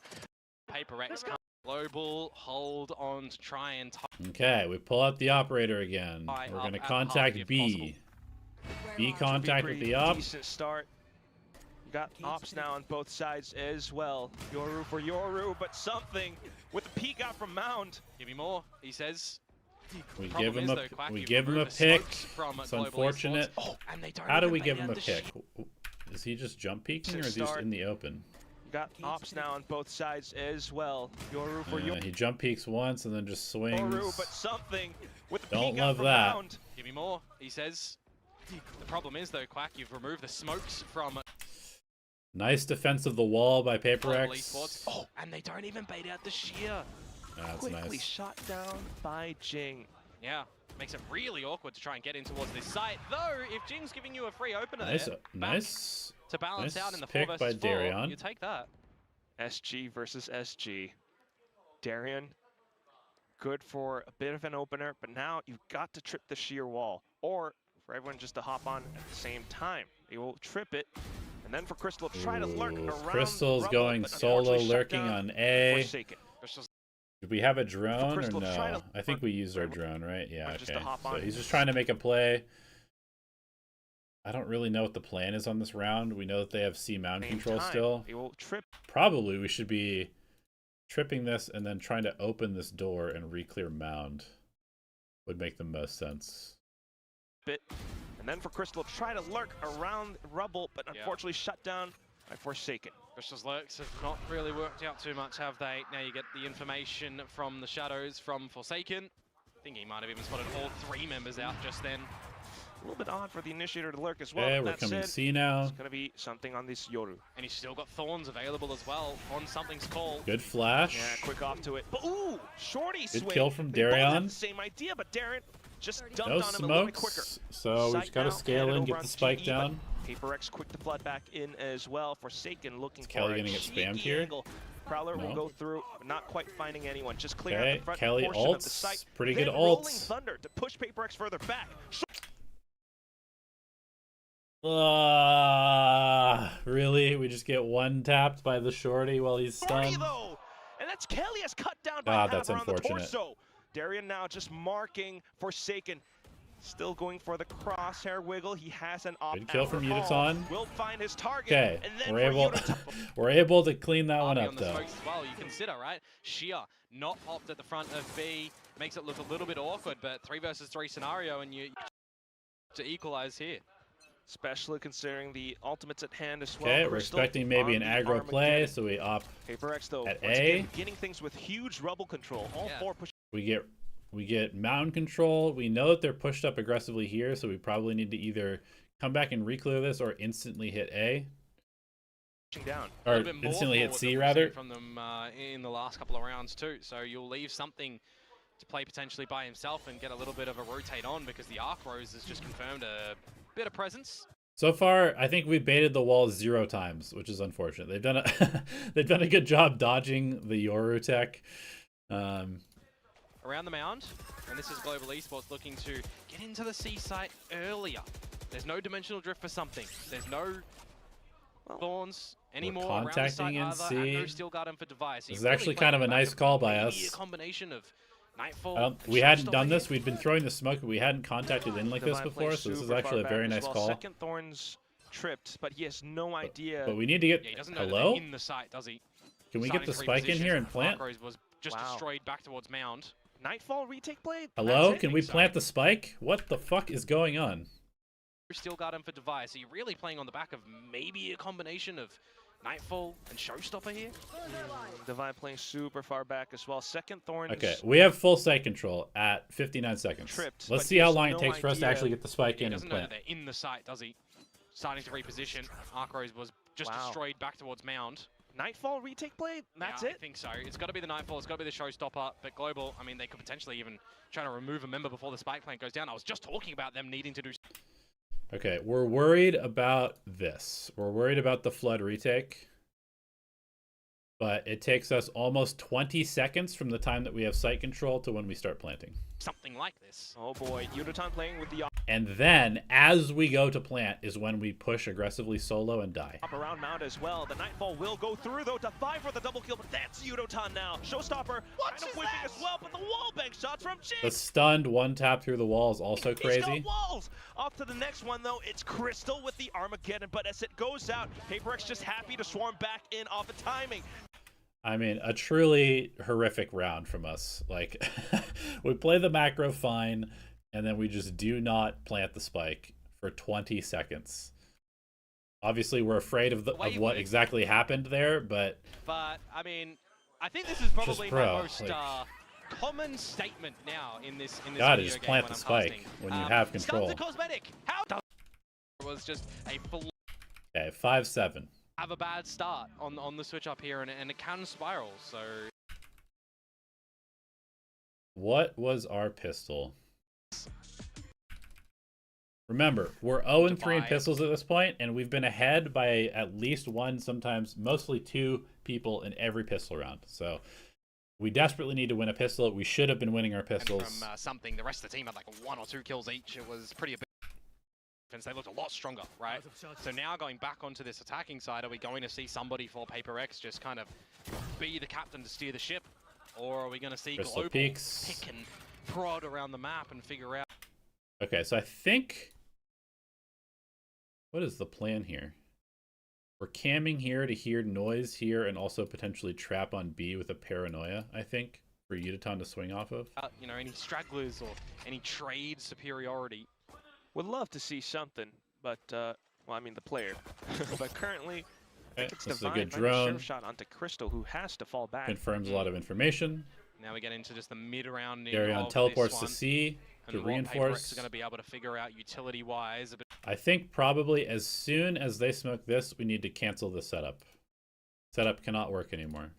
Paper X can't. Global hold on to try and Okay, we pull out the operator again. High We're up going to at contact half if B. B contact with pretty the op. decent start. You got ops now on both sides as well. Yoru for Yoru, but something with the peek out from Mound. give me more, he says. We Problem give him is, a though, Quack, we you've give him a removed the pick. smokes from It's Global unfortunate. Esports. Oh, and they don't How do even we bait give him out a the pick? Is he just jump peeking or is he just Start. in the open? You got ops now on both sides as well. Yoru for Yoru. He jump peeks once and then just swings. Yoru, but something with the Don't peek love out from that. Mound. Give me more, he says. The problem is, though, Quack, you've removed the smokes from Nice defense of the wall by Paper Global X. Esports. Oh, and they don't even bait out the sheer. That's Quickly nice. shot down by Jing. Yeah, makes it really awkward to try and get in towards this site. Though, if Jing's giving you a free opener there, Nice to balance out in the 4 pick versus by 4, Darion. you take that. SG versus SG. Darion, good for a bit of an opener, but now you've got to trip the sheer wall, or for everyone just to hop on at the same time. They will trip it, and then for Crystal to try to lurk around. Crystal's rubble, going but solo, unfortunately shut lurking down on and A. Forsaken. Did we have a drone or Crystal to try no? to I think we used our drone, right? Yeah, just to okay. hop So on. he's just trying to make a play. I don't really know what the plan is on this round. We know that they have C mound control still. They will trip. Probably we should be tripping this and then trying to open this door and re-clear mound. Would make the most sense. Bit. And then for Crystal to try to lurk around rubble, but unfortunately shut down by Forsaken. Crystal's lurks have not really worked out too much, have they? Now you get the information from the shadows from Forsaken. I think he might have even spotted all 3 members out just then. A little bit odd for the initiator to lurk as well. Okay, we're coming C now. It's going to be something on this Yoru. And he's still got Thorns available as well on something's call. Good flash. Yeah, quick off to it. But ooh, shorty swing. Good kill from They both have Darion. the same idea, but Darren just dumped No on him a little bit quicker. smokes, so we Sight just gotta now, scale and in, over get on the spike GE, down. but Paper X quick to flood back in as well. Forsaken looking for Kelly a gonna get spammed cheeky here? angle. Prowler will No. go through, not quite finding anyone. Just clear Okay, out the front Kelly portion of the site. ults. Pretty Then good Rolling ults. Thunder to push Paper X further back. Really? We just get one tapped by the shorty while he's Shorty stunned? though, and that's Kelly has cut down by God, half that's around the unfortunate. torso. Darion now just marking Forsaken. Still going for the crosshair wiggle. He has an op. Good kill from after all. Yudaton. Will find his target. Okay, and then we're for able Yudaton- we're able to clean that one Army up on the though. smokes as well, you consider, right? Sheer not popped at the front of B. Makes it look a little bit awkward, but 3 versus 3 scenario and you to equalize here. Especially considering the ultimates at hand as well. Okay, we're Crystal expecting maybe on an the aggro play, Armageddon. so we opt. Paper X though, at once A. again, beginning things with huge rubble control. All Yeah. 4 push. We get mound control. We know that they're pushed up aggressively here, so we probably need to either come back and re-clear this or instantly hit A. Down. A Or little bit more instantly hit forward C, than we've rather. seen from them in the last couple of rounds too. So you'll leave something to play potentially by himself and get a little bit of a rotate on because the Arc Rose has just confirmed a bit of presence. So far, I think we baited the wall 0 times, which is unfortunate. They've done a they've done a good job dodging the Yoru tech. Around the mound, and this is Global Esports looking to get into the C site earlier. There's no dimensional drift for something. There's no Thorns anymore around the contacting site in either, C. and no Steel Guardian for device. This is actually kind of a nice call by maybe us. A combination of Nightfall. and We hadn't Showstopper done here. this. We'd been throwing the smoke, but we hadn't contacted in like this Divine before, plays so this is super actually a far very back as nice well. call. Second Thorns tripped, but he has no idea. But we need to get... Yeah, he doesn't know that Hello? they're in the site, does he? Can we Starting get the to spike in reposition. here and plant? Arc Rose was just Wow. destroyed back towards mound. Nightfall retake play? Hello? That's it? Can we so. plant the spike? What the fuck is going on? Steel Guardian for device. Are you really playing on the back of maybe a combination of Nightfall and Showstopper here? Divine playing super far back as well. Second Thorns. Okay, we have full site control at 59 seconds. Tripped, Let's but see he how has long it no takes for us to idea. actually get the spike He in and doesn't know that plant. they're in the site, does he? Starting to reposition. Arc Rose was just Wow. destroyed back towards mound. Nightfall retake play? That's Yeah, it? I think so. It's got to be the Nightfall. It's got to be the Showstopper. But Global, I mean, they could potentially even try to remove a member before the spike plant goes down. I was just talking about them needing to do. Okay, we're worried about this. We're worried about the flood retake. But it takes us almost 20 seconds from the time that we have site control to when we start planting. Something like this. Oh boy, Yudaton playing with the And then, as we go to plant, is when we push aggressively solo and die. up around mound as well. The Nightfall will go through though to 5 for the double kill, but that's Yudotan now. Showstopper kind of whipping as well, but the wall bank shots from Jin. The stunned one tap through the wall is also He's crazy. got walls. Off to the next one though, it's Crystal with the Armageddon, but as it goes out, Paper X just happy to swarm back in off of timing. I mean, a truly horrific round from us. Like, we play the macro fine, and then we just do not plant the spike for 20 seconds. Obviously, we're afraid of what exactly happened there, but... But, I mean, I think this is probably bro, my most like- common statement now in this Gotta video just game plant when the I'm spike casting. when you have control. Stun's a cosmetic. How does it was just a Okay, 5-7. have a bad start on the switch up here, and it can spiral. So What was our pistol? Remember, we're 0-3 in Divide. pistols at this point, and we've been ahead by at least one, sometimes mostly two people in every pistol round. So we desperately need to win a pistol. We should have been winning our And pistols. from something, the rest of the team had like 1 or 2 kills each. It was pretty defense. They looked a lot stronger, right? So now going back onto this attacking side, are we going to see somebody for Paper X just kind of be the captain to steer the ship? Or are we going to see Crystal Global peeks. pick and prod around the map and figure out? Okay, so I think... What is the plan here? We're camming here to hear noise here and also potentially trap on B with a paranoia, I think, for Uditon to swing off of. You know, any stragglers or any trade superiority. Would love to see something, but, well, I mean the player. But currently, I think it's This is a Divine good finding a drone. sure shot onto Crystal, who has to fall back. Confirms a lot of information. Now we get into just the mid-round. Darion teleports to C to and what Paper X reinforce. are going to be able to figure out utility-wise. I think probably as soon as they smoke this, we need to cancel the setup. Setup cannot work anymore.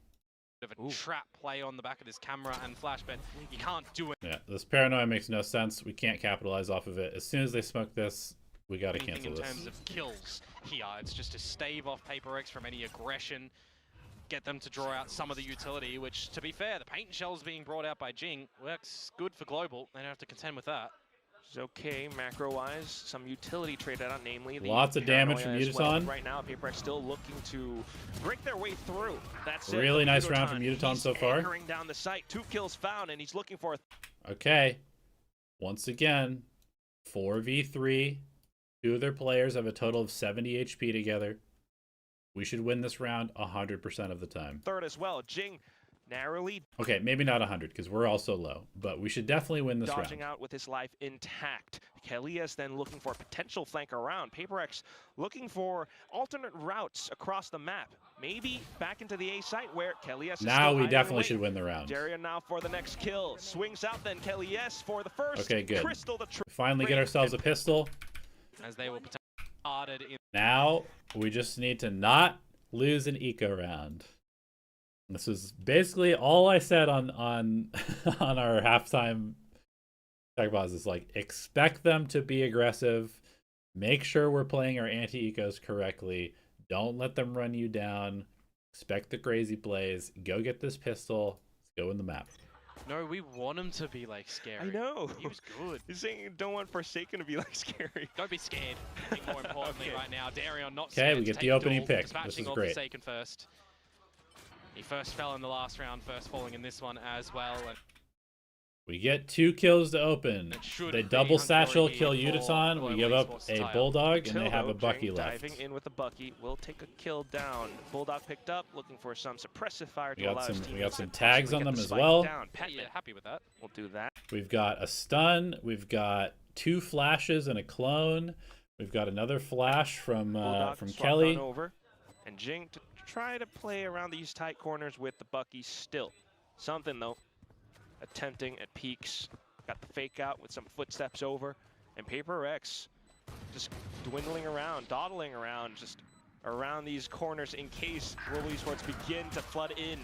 Of a trap play on the back of this camera and flash, but you can't do it. Yeah, this paranoia makes no sense. We can't capitalize off of it. As soon as they smoke this, we got to cancel In this. terms of kills here, it's just to stave off Paper X from any aggression, get them to draw out some of the utility, which, to be fair, the paint shells being brought out by Jing works good for Global. They don't have to contend with that. It's okay, macro-wise, some utility traded out, namely the Lots of damage from Paranoia as well. Uditon. Right now, Paper X still looking to break their way through. That's Really it. nice round from Uditon He's so far. anchoring down the site. 2 kills found, and he's looking for a Okay. Once again, 4v3. 2 of their players have a total of 70 HP together. We should win this round 100% of the time. third as well. Jing narrowly Okay, maybe not 100 because we're also low, but we should definitely win this dodging round. out with his life intact. Kelias then looking for a potential flank around. Paper X looking for alternate routes across the map. Maybe back into the A site where Kelias is Now still we idling definitely away. should win the round. Darion now for the next kill. Swings out then Kelias for the first. Okay, good. Crystal the Finally get ourselves a pistol. As they will potentially started in Now we just need to not lose an eco round. This is basically all I said on on our halftime tech pause is like, expect them to be aggressive, make sure we're playing our anti-ecos correctly, don't let them run you down, expect the crazy plays, go get this pistol, let's go in the map. No, we want him to be like scary. I know. He was good. You're saying you don't want Forsaken to be like scary. Don't be scared. I think more importantly Okay. right now, Darion not Okay, scared we to get take the opening duel, pick. This dispatching is off great. Forsaken first. He first fell in the last round, first falling in this one as well. And We get 2 kills to open. it should They be double satchel, hunky-dory kill here for Uditon. We Global give up Esports a tie-up. bulldog, and they Until, have a though, Bucky Jing left. diving in with the Bucky will take a kill down. Bulldog picked up, looking for some suppressive fire to We got allow his some- we teammates got some to tags possibly on get them the as spike well. Down. Yeah, Petman happy with that. will do that. We've got a stun. We've got 2 flashes and a clone. We've got another flash from Bulldog from swap Kelly. on over, and Jing to try to play around these tight corners with the Bucky still. Something though, attempting at peaks. Got the fake out with some footsteps over, and Paper X just dwindling around, dawdling around, just around these corners in case Global Esports begin to flood in.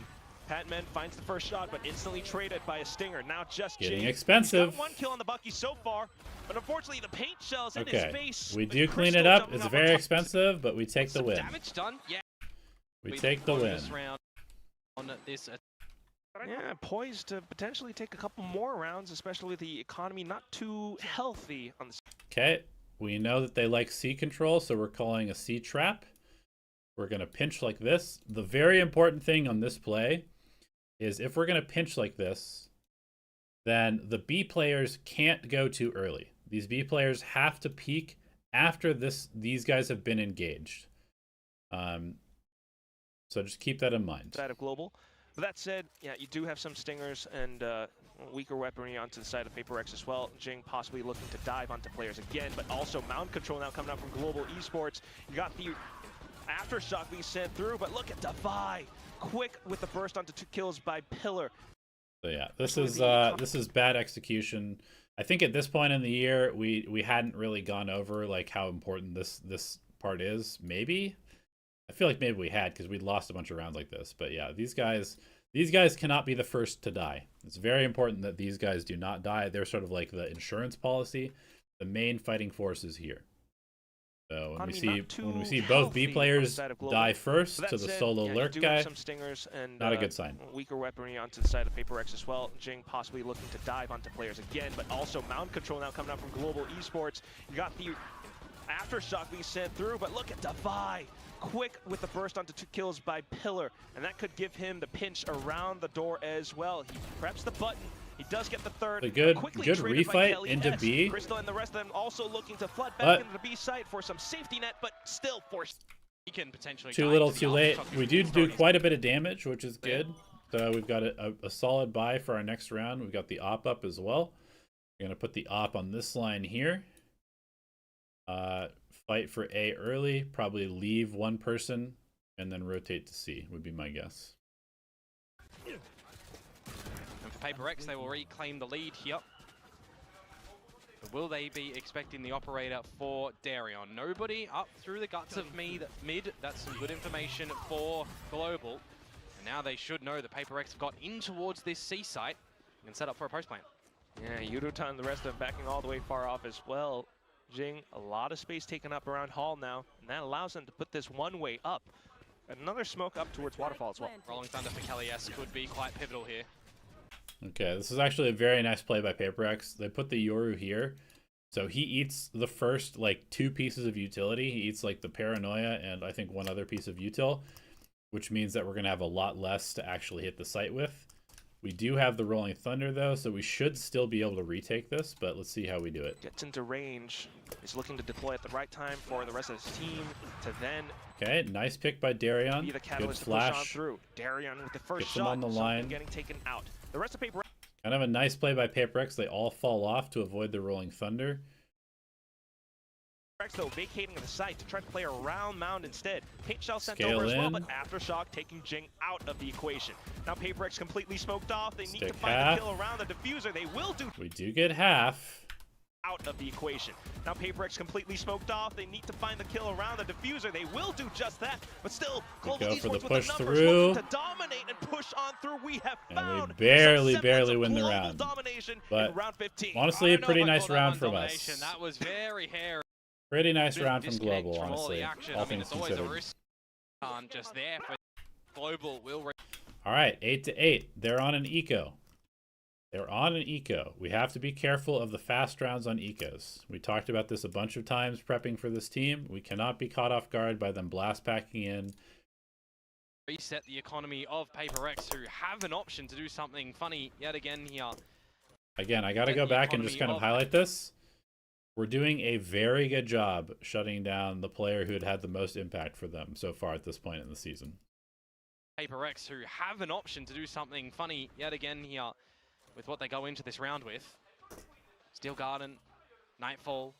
Patman finds the first shot, but instantly traded by a stinger. Now just Getting Jing. expensive. He's got 1 kill on the Bucky so far, but unfortunately the paint shells in his Okay, face. we with do clean Crystal it up. jumping It's up on very top. expensive, but we take the Some win. damage done. Yeah. We We've take the won win. this round on this. Yeah, poised to potentially take a couple more rounds, especially with the economy not too healthy on the. Okay, we know that they like C control, so we're calling a C trap. We're going to pinch like this. The very important thing on this play is if we're going to pinch like this, then the B players can't go too early. These B players have to peek after these guys have been engaged. So just keep that in mind. Side of Global. But that said, yeah, you do have some stingers and weaker weaponry onto the side of Paper X as well. Jing possibly looking to dive onto players again, but also mound control now coming out from Global Esports. You got the aftershock being sent through, but look at Defy. Quick with the burst onto 2 kills by Pillar. So yeah, this is bad execution. I think at this point in the year, we hadn't really gone over like how important this part is. Maybe I feel like maybe we had because we'd lost a bunch of rounds like this. But yeah, these guys These guys cannot be the first to die. It's very important that these guys do not die. They're sort of like the insurance policy. The main fighting force is here. So when we see both B players die first to the solo lurk guy, some stingers and, not a good sign. Weaker weaponry onto the side of Paper Rex as well. Jing possibly looking to dive onto players again, but also mound control now coming out from Global Esports. You got the aftershock being sent through, but look at Defy. Quick with the burst onto 2 kills by Pillar, and that could give him the pinch around the door as well. He preps the button. He does get the third. A good refight into B. Crystal and the rest of them also looking to flood back into the B site for some safety net, but still forced. He can potentially too little, too late. We do quite a bit of damage, which is good. So we've got a solid buy for our next round. We've got the op up as well. We're gonna put the op on this line here. Fight for A early. Probably leave one person and then rotate to C would be my guess. And for Paper Rex, they will reclaim the lead here. But will they be expecting the operator for Darion? Nobody up through the guts of mid. That's some good information for Global. And now they should know that Paper Rex have got in towards this C site and set up for a post plant. Yeah, Yudutan and the rest of them backing all the way far off as well. Jing, a lot of space taken up around Hall now, and that allows them to put this one way up. Another smoke up towards Waterfall as well. Rolling Thunder for Kelly S could be quite pivotal here. Okay, this is actually a very nice play by PaperX. They put the Yoru here. So he eats the first, like, 2 pieces of utility. He eats, like, the Paranoia and I think 1 other piece of util, which means that we're going to have a lot less to actually hit the site with. We do have the Rolling Thunder, though, so we should still be able to retake this, but let's see how we do it. Gets into range. He's looking to deploy at the right time for the rest of his team to then... Okay, nice pick by Darion. Be the catalyst Good flash. to push on through. Darion with the first Gets shot. him on the line. Getting taken out. The rest of Paper... Kind of a nice play by PaperX. They all fall off to avoid the Rolling Thunder. Rex, though, vacating the site to try to play around Mound instead. Paint Shell sent Scale over as well, in. but Aftershock taking Jing out of the equation. Now PaperX completely smoked off. They need Stick to find half. the kill around the diffuser. They will do We do get half. out of the equation. Now PaperX completely smoked off. They need to find the kill around the diffuser. They will do just that, but still, Global go for Esports the with push the numbers through. looking to dominate and push on through. We have And found we barely, some barely semblance win of the global round. domination But in round 15. honestly, a pretty nice round from Domination. us. That was very hairy. Pretty nice round from Disconnect Global, from all the honestly. action. All I mean, things it's always a considered. risk just there for Global. All right, 8-8. They're on an eco. They're on an eco. We have to be careful of the fast rounds on ecos. We talked about this a bunch of times prepping for this team. We cannot be caught off guard by them blast packing in. Reset the economy of Paper X, who have an option to do something funny yet again here. Again, I got to go back and just kind of highlight this. We're doing a very good job shutting down the player who had the most impact for them so far at this point in the season. Paper X, who have an option to do something funny yet again here with what they go into this round with. Steel Garden, Nightfall.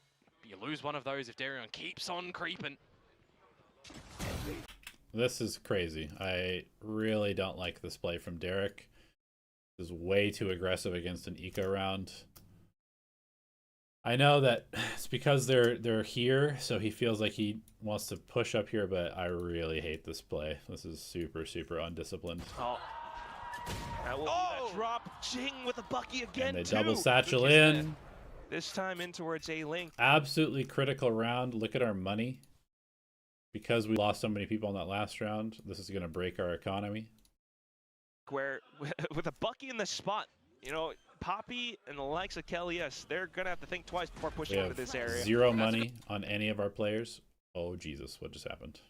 You lose one of those if Darion keeps on creeping. This is crazy. I really don't like this play from Derek. This is way too aggressive against an eco round. I know that it's because they're here, so he feels like he wants to push up here, but I really hate this play. This is super, super undisciplined. Oh. That will be that drop. Jing with a Bucky again, And they too. double satchel in. This time in towards A-Link. Absolutely critical round. Look at our money. Because we lost so many people in that last round, this is going to break our economy. Where, with a Bucky in the spot, you know, Poppy and the likes of Kelly, yes, they're going to have to think twice before pushing into this area. Zero money on any of our players. Oh, Jesus. What just happened?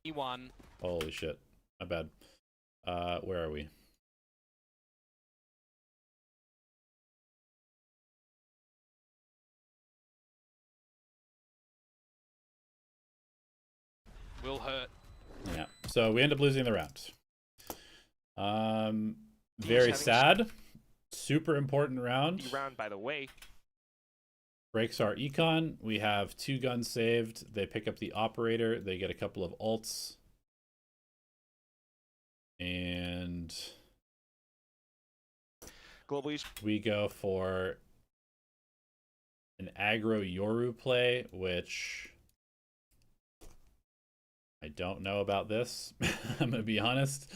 E1. Holy shit. My bad. Where are we? Will hurt. Yeah. So we end up losing the round. Very sad. Super important round. Round, by the way. Breaks our econ. We have 2 guns saved. They pick up the operator. They get a couple of ults. And Global we go for an aggro Yoru play, which I don't know about this. I'm gonna be honest.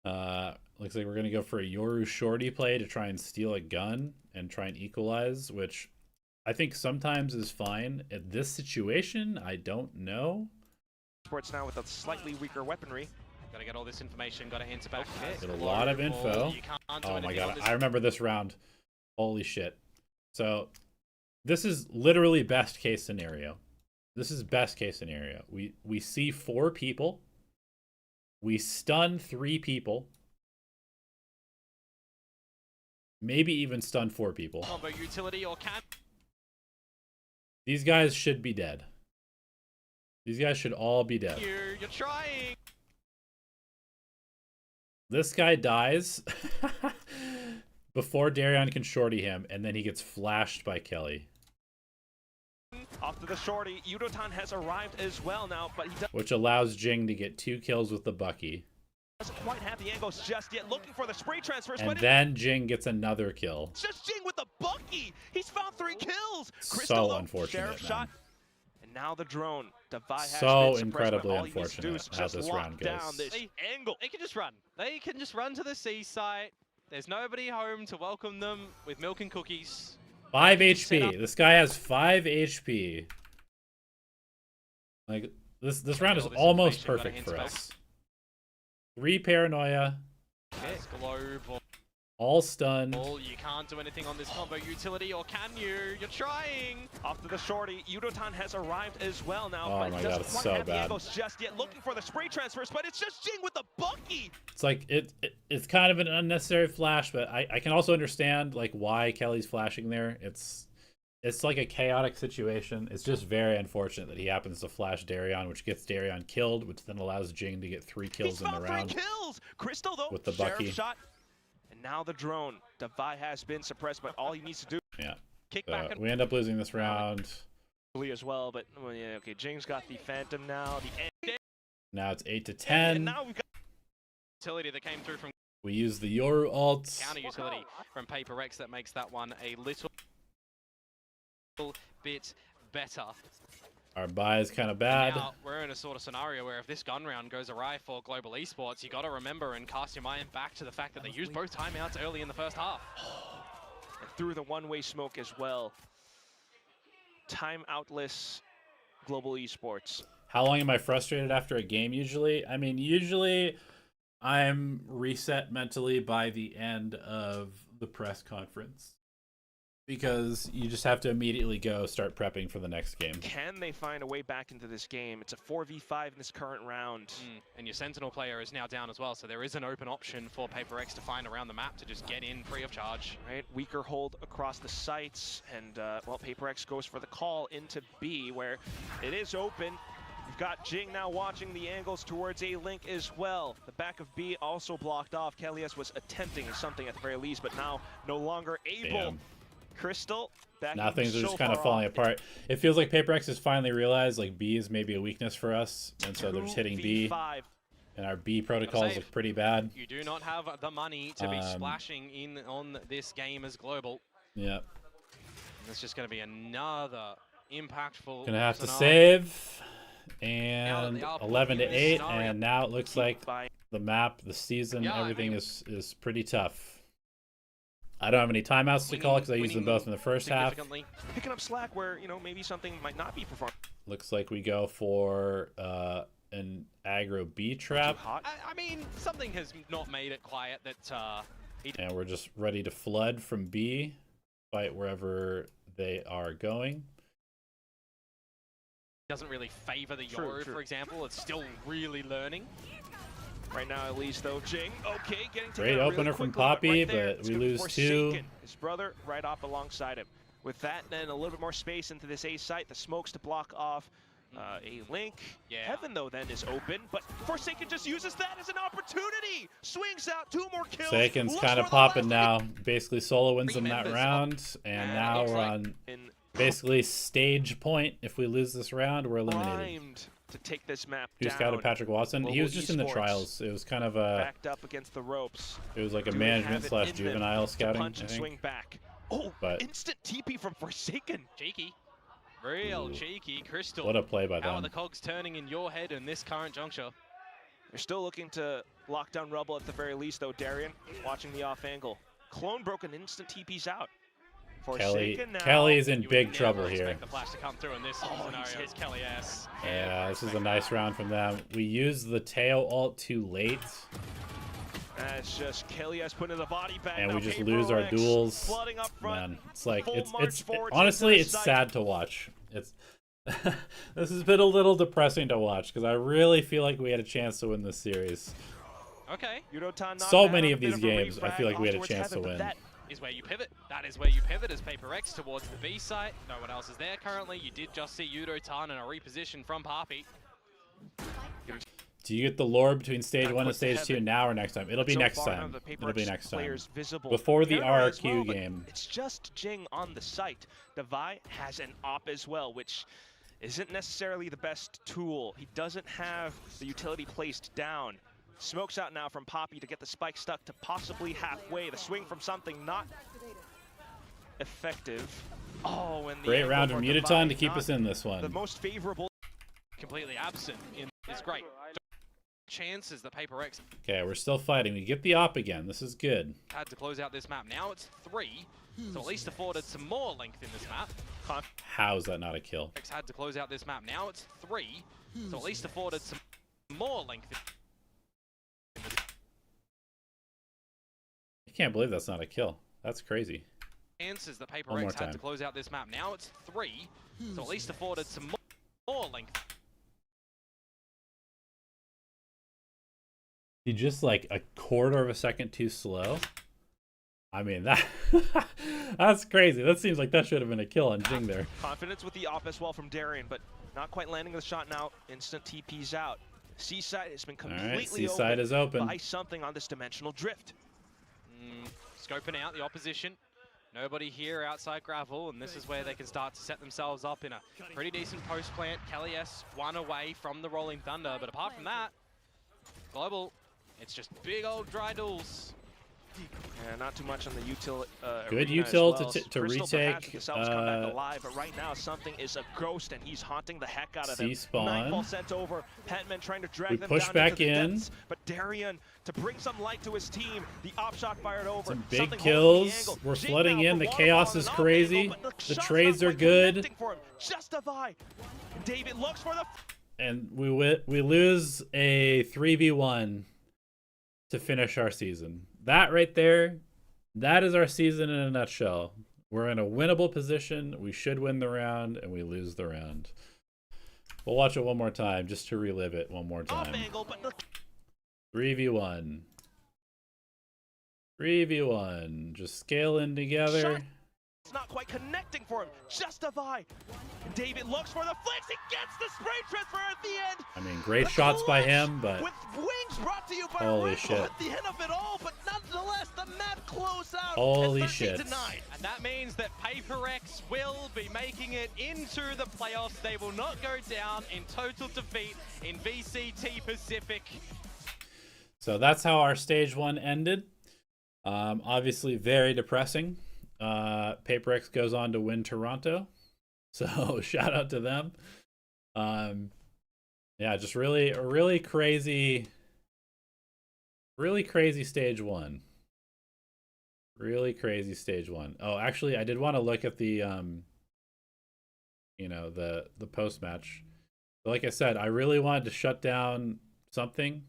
Looks like we're gonna go for a Yoru shorty play to try and steal a gun and try and equalize, which I think sometimes is fine. In this situation, I don't know. Sports now with a slightly weaker weaponry. Gotta get all this information, gotta answer back. Get a lot of info. Oh my god, I remember this round. Holy shit. So this is literally best case scenario. This is best case scenario. We see 4 people. We stun 3 people. Maybe even stun 4 people. Combo utility or can. These guys should be dead. These guys should all be dead. You're trying. This guy dies before Darion can shorty him, and then he gets flashed by Kelly. Off to the shorty. Yudotan has arrived as well now, but he Which allows Jing to get 2 kills with the Bucky. doesn't quite have the angles just yet. Looking for the spray transfers, And but then Jing gets another kill. it's just Jing with the Bucky. He's found 3 kills. So unfortunate, Sheriff man. shot. And now the drone. Devi has So been suppressed, incredibly but all he needs to do unfortunate is how just this lock round goes. down this angle. They can just run. They can just run to the C site. There's nobody home to welcome them with milk and cookies. 5 Set up. HP. This guy has 5 HP. Like this round is all this almost information, gotta perfect answer for back. us. 3 paranoia, That's global. all stunned. You can't do anything on this combo utility, or can you? You're trying. Off to the shorty. Yudotan has arrived as well now, Oh but my he God, doesn't it's quite so have the bad. angles just yet. Looking for the spray transfers, but it's just Jing with the Bucky. It's like it's kind of an unnecessary flash, but I can also understand like why Kelly's flashing there. It's like a chaotic situation. It's just very unfortunate that he happens to flash Darion, which gets Darion killed, which then allows Jing to get 3 kills He's in the found round. 3 kills. Crystal though, With the Sheriff Bucky. shot. And now the drone. Devi has been suppressed, but all he needs to do Yeah. kick back and We end up losing this round. as well. But well, yeah, okay. Jing's got the Phantom now. The Now it's 8 to and 10. now we've got Utility that came through from We use the Yoru ult. counter utility from Paper X that makes that one a little bit better. Our buy is kind of bad. Now we're in a sort of scenario where if this gun round goes awry for Global Esports, you got to remember and cast your mind back to the fact that they used both timeouts early in the first half. and through the one-way smoke as well. Timeoutless Global Esports. How long am I frustrated after a game usually? I mean, usually I'm reset mentally by the end of the press conference. Because you just have to immediately go start prepping for the next game. Can they find a way back into this game? It's a 4v5 in this current round. And your Sentinel player is now down as well, so there is an open option for Paper X to find around the map to just get in free of charge. Right, weaker hold across the sites, and well, Paper X goes for the call into B, where it is open. We've got Jing now watching the angles towards A Link as well. The back of B also blocked off. Kelly's was attempting something at the very least, but now no longer able. Damn. Crystal, back Now things are so just kind of far falling off. apart. It feels like Paper X has finally realized like B is maybe a weakness for us, and so they're just hitting B, 2v5. and our B protocols look pretty bad. You do not have the money to be splashing in on this game as Global. Yep. And it's just going to be another impactful Gonna have to scenario. save. And they are 11 to putting you in 8, this scenario. and now it looks like By the map, the season, Yeah, I everything mean- is pretty tough. I don't have any timeouts to call because I used them both in the first half. significantly. picking up slack where, you know, maybe something might not be performed Looks like we go for an aggro B too trap, hot. I mean, something has not made it quiet that he and we're just ready to flood from B, fight wherever they are going. doesn't really favor the True, Yoru, true. for example. It's still really learning. Right now, at least, though, Jing, okay, getting Great together opener really from quickly, Poppy, right there, but it's we gonna be lose Forsaken. 2. His brother right off alongside him. With that, then a little bit more space into this A site, the smokes to block off A Link. Yeah. Heaven, though, then is open, but Forsaken just uses that as an opportunity. Swings out, 2 more kills. Forsaken's looks kind of for the popping last now. Basically, solo wins them that Remembers. round, and Yeah, now looks we're like on in basically stage point. If we lose this round, we're eliminated. primed to take this map Who down. scouted Patrick Watson? He Global was just in the Esports. trials. It was kind of a, Backed up against the ropes. it was like a Do they have management it slash in them juvenile to scouting, punch I and think. swing back. Oh, But- instant TP from Forsaken. Cheeky. Real cheeky. Crystal, What a play by how are them. the cogs turning in your head in this current juncture? They're still looking to lock down Rebel at the very least, though. Darian watching the off angle. Clone broken, instant TP's out. Forsaken now. Kelly's in You would big never trouble expect here. the flash to come through in this scenario. It's Kelly S. Yeah, this is a nice round from them. We used the Teo ult too late. That's just Kelly S putting in the body bag. And now we just Paper lose our Rex duels. flooding up front. Man, it's like Full it's march forwards honestly into it's sight. sad to watch. It's this has been a little depressing to watch because I really feel like we had a chance to win this series. Okay. Yudotan not So bad many on a of bit these a games, I refrag feel like we had a off chance towards to heaven, win. but that Is where you pivot. That is where you pivot as Paper X towards the B site. No one else is there currently. You did just see Yudotan and a reposition from Papi. Do you get the lore between stage Got 1 and quick to stage 2 heaven. now or next time? It'll be so next far, none time. of the Paper It'll be X next time. players visible. Before the Paranoid as RRQ well, but game. It's just Jing on the site. Devi has an op as well, which isn't necessarily the best tool. He doesn't have the utility placed down. Smokes out now from Poppy to get the spike stuck to possibly halfway. The swing from something not effective. Oh, and the Great angle round for from Devi, Yudotan to keep not us in this the one. most favorable. Completely absent is great. Chances that Paper X Okay, we're still fighting. We get the op again. This is good. had to close out this map. Now it's 3, so at least afforded some more length in this map. How is that not a kill? X had to close out this map. Now it's 3, so at least afforded some more length in this. I can't believe that's not a kill. That's crazy. Chances that Paper One more X had time. to close out this map. Now it's 3, so at least afforded some more length. He just like a quarter of a second too slow. I mean that that's crazy. That seems like that should have been a kill on Jing there. Confidence with the op as well from Darian, but not quite landing the shot now. Instant TP's out. Seaside has been All completely right, Seaside is open. by something on this dimensional drift. Scoping out the opposition. Nobody here outside gravel, and this is where they can start to set themselves up in a pretty decent post plant. Kelly S 1 away from the Rolling Thunder, but apart from that, Global, it's just big old dry duels. Yeah, not too much on the util. Good arena as util well. to Crystal perhaps retake, themselves come back alive, but right now something is a ghost, and he's haunting the heck out of them. C-spawn. Nightfall sent over. Petman trying to drag We them push down back into the in. depths, but Darian to bring some light to his team. The op shot fired over. Some big Something kills. holding the angle. We're Jing flooding now in. for The waterfall chaos and is off crazy. angle, but The shot's trades not are quite good. connecting for him. Justify. David looks for the. And we lose a 3v1 to finish our season. That right there, that is our season in a nutshell. We're in a winnable position. We should win the round, and we lose the round. We'll watch it one more time just to relive it one more Off time. angle, but the 3v1. 3v1. Just scale in together. shot. It's not quite connecting for him. Justify. David looks for the flicks. He gets the spray transfer at the end. I mean, great The shots by clutch him, but with wings brought to you by holy Red Bull shit. at the end of it all, but nonetheless the map closed out. Holy at shit. 13-9. And that means that Paper X will be making it into the playoffs. They will not go down in total defeat in VCT Pacific. so that's how our stage 1 ended. Obviously very depressing. Paper X goes on to win Toronto. So shout out to them. Yeah, just a really crazy stage 1. Really crazy stage 1. Oh, actually I did want to look at the the post match. But like I said, I really wanted to shut down something.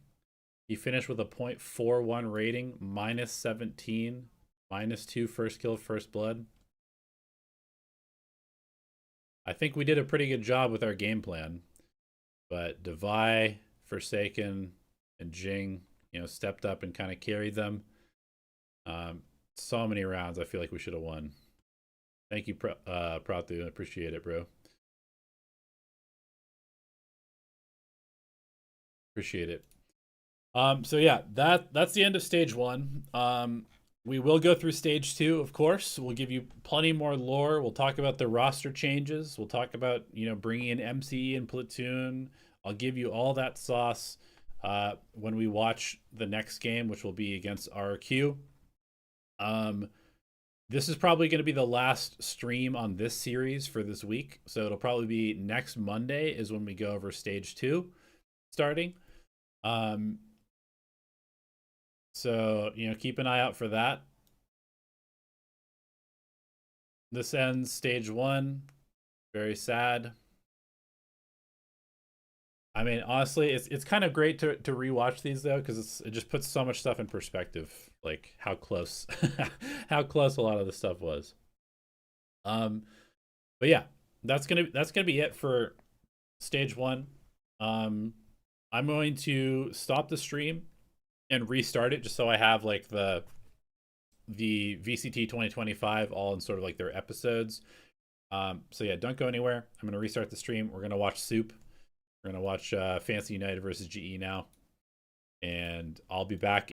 He finished with a .41 rating, -17, -2 first kill, first blood. I think we did a pretty good job with our game plan. But Devi, Forsaken, and Jing, stepped up and kind of carried them. So many rounds I feel like we should have won. Thank you, Pratu. I appreciate it, bro. Appreciate it. So yeah, that's the end of stage 1. We will go through stage 2, of course. We'll give you plenty more lore. We'll talk about the roster changes. We'll talk about, bringing in MCE and Platoon. I'll give you all that sauce when we watch the next game, which will be against RRQ. this is probably going to be the last stream on this series for this week. So it'll probably be next Monday is when we go over stage 2 starting. So, you know, keep an eye out for that. This ends stage 1. Very sad. I mean, honestly, it's kind of great to rewatch these though, because it just puts so much stuff in perspective, like how close how close a lot of the stuff was. But yeah, that's gonna be it for stage 1. I'm going to stop the stream and restart it just so I have like the VCT 2025 all in sort of like their episodes. So yeah, don't go anywhere. I'm gonna restart the stream. We're gonna watch Soup. We're gonna watch Fancy United versus GE now, and I'll be back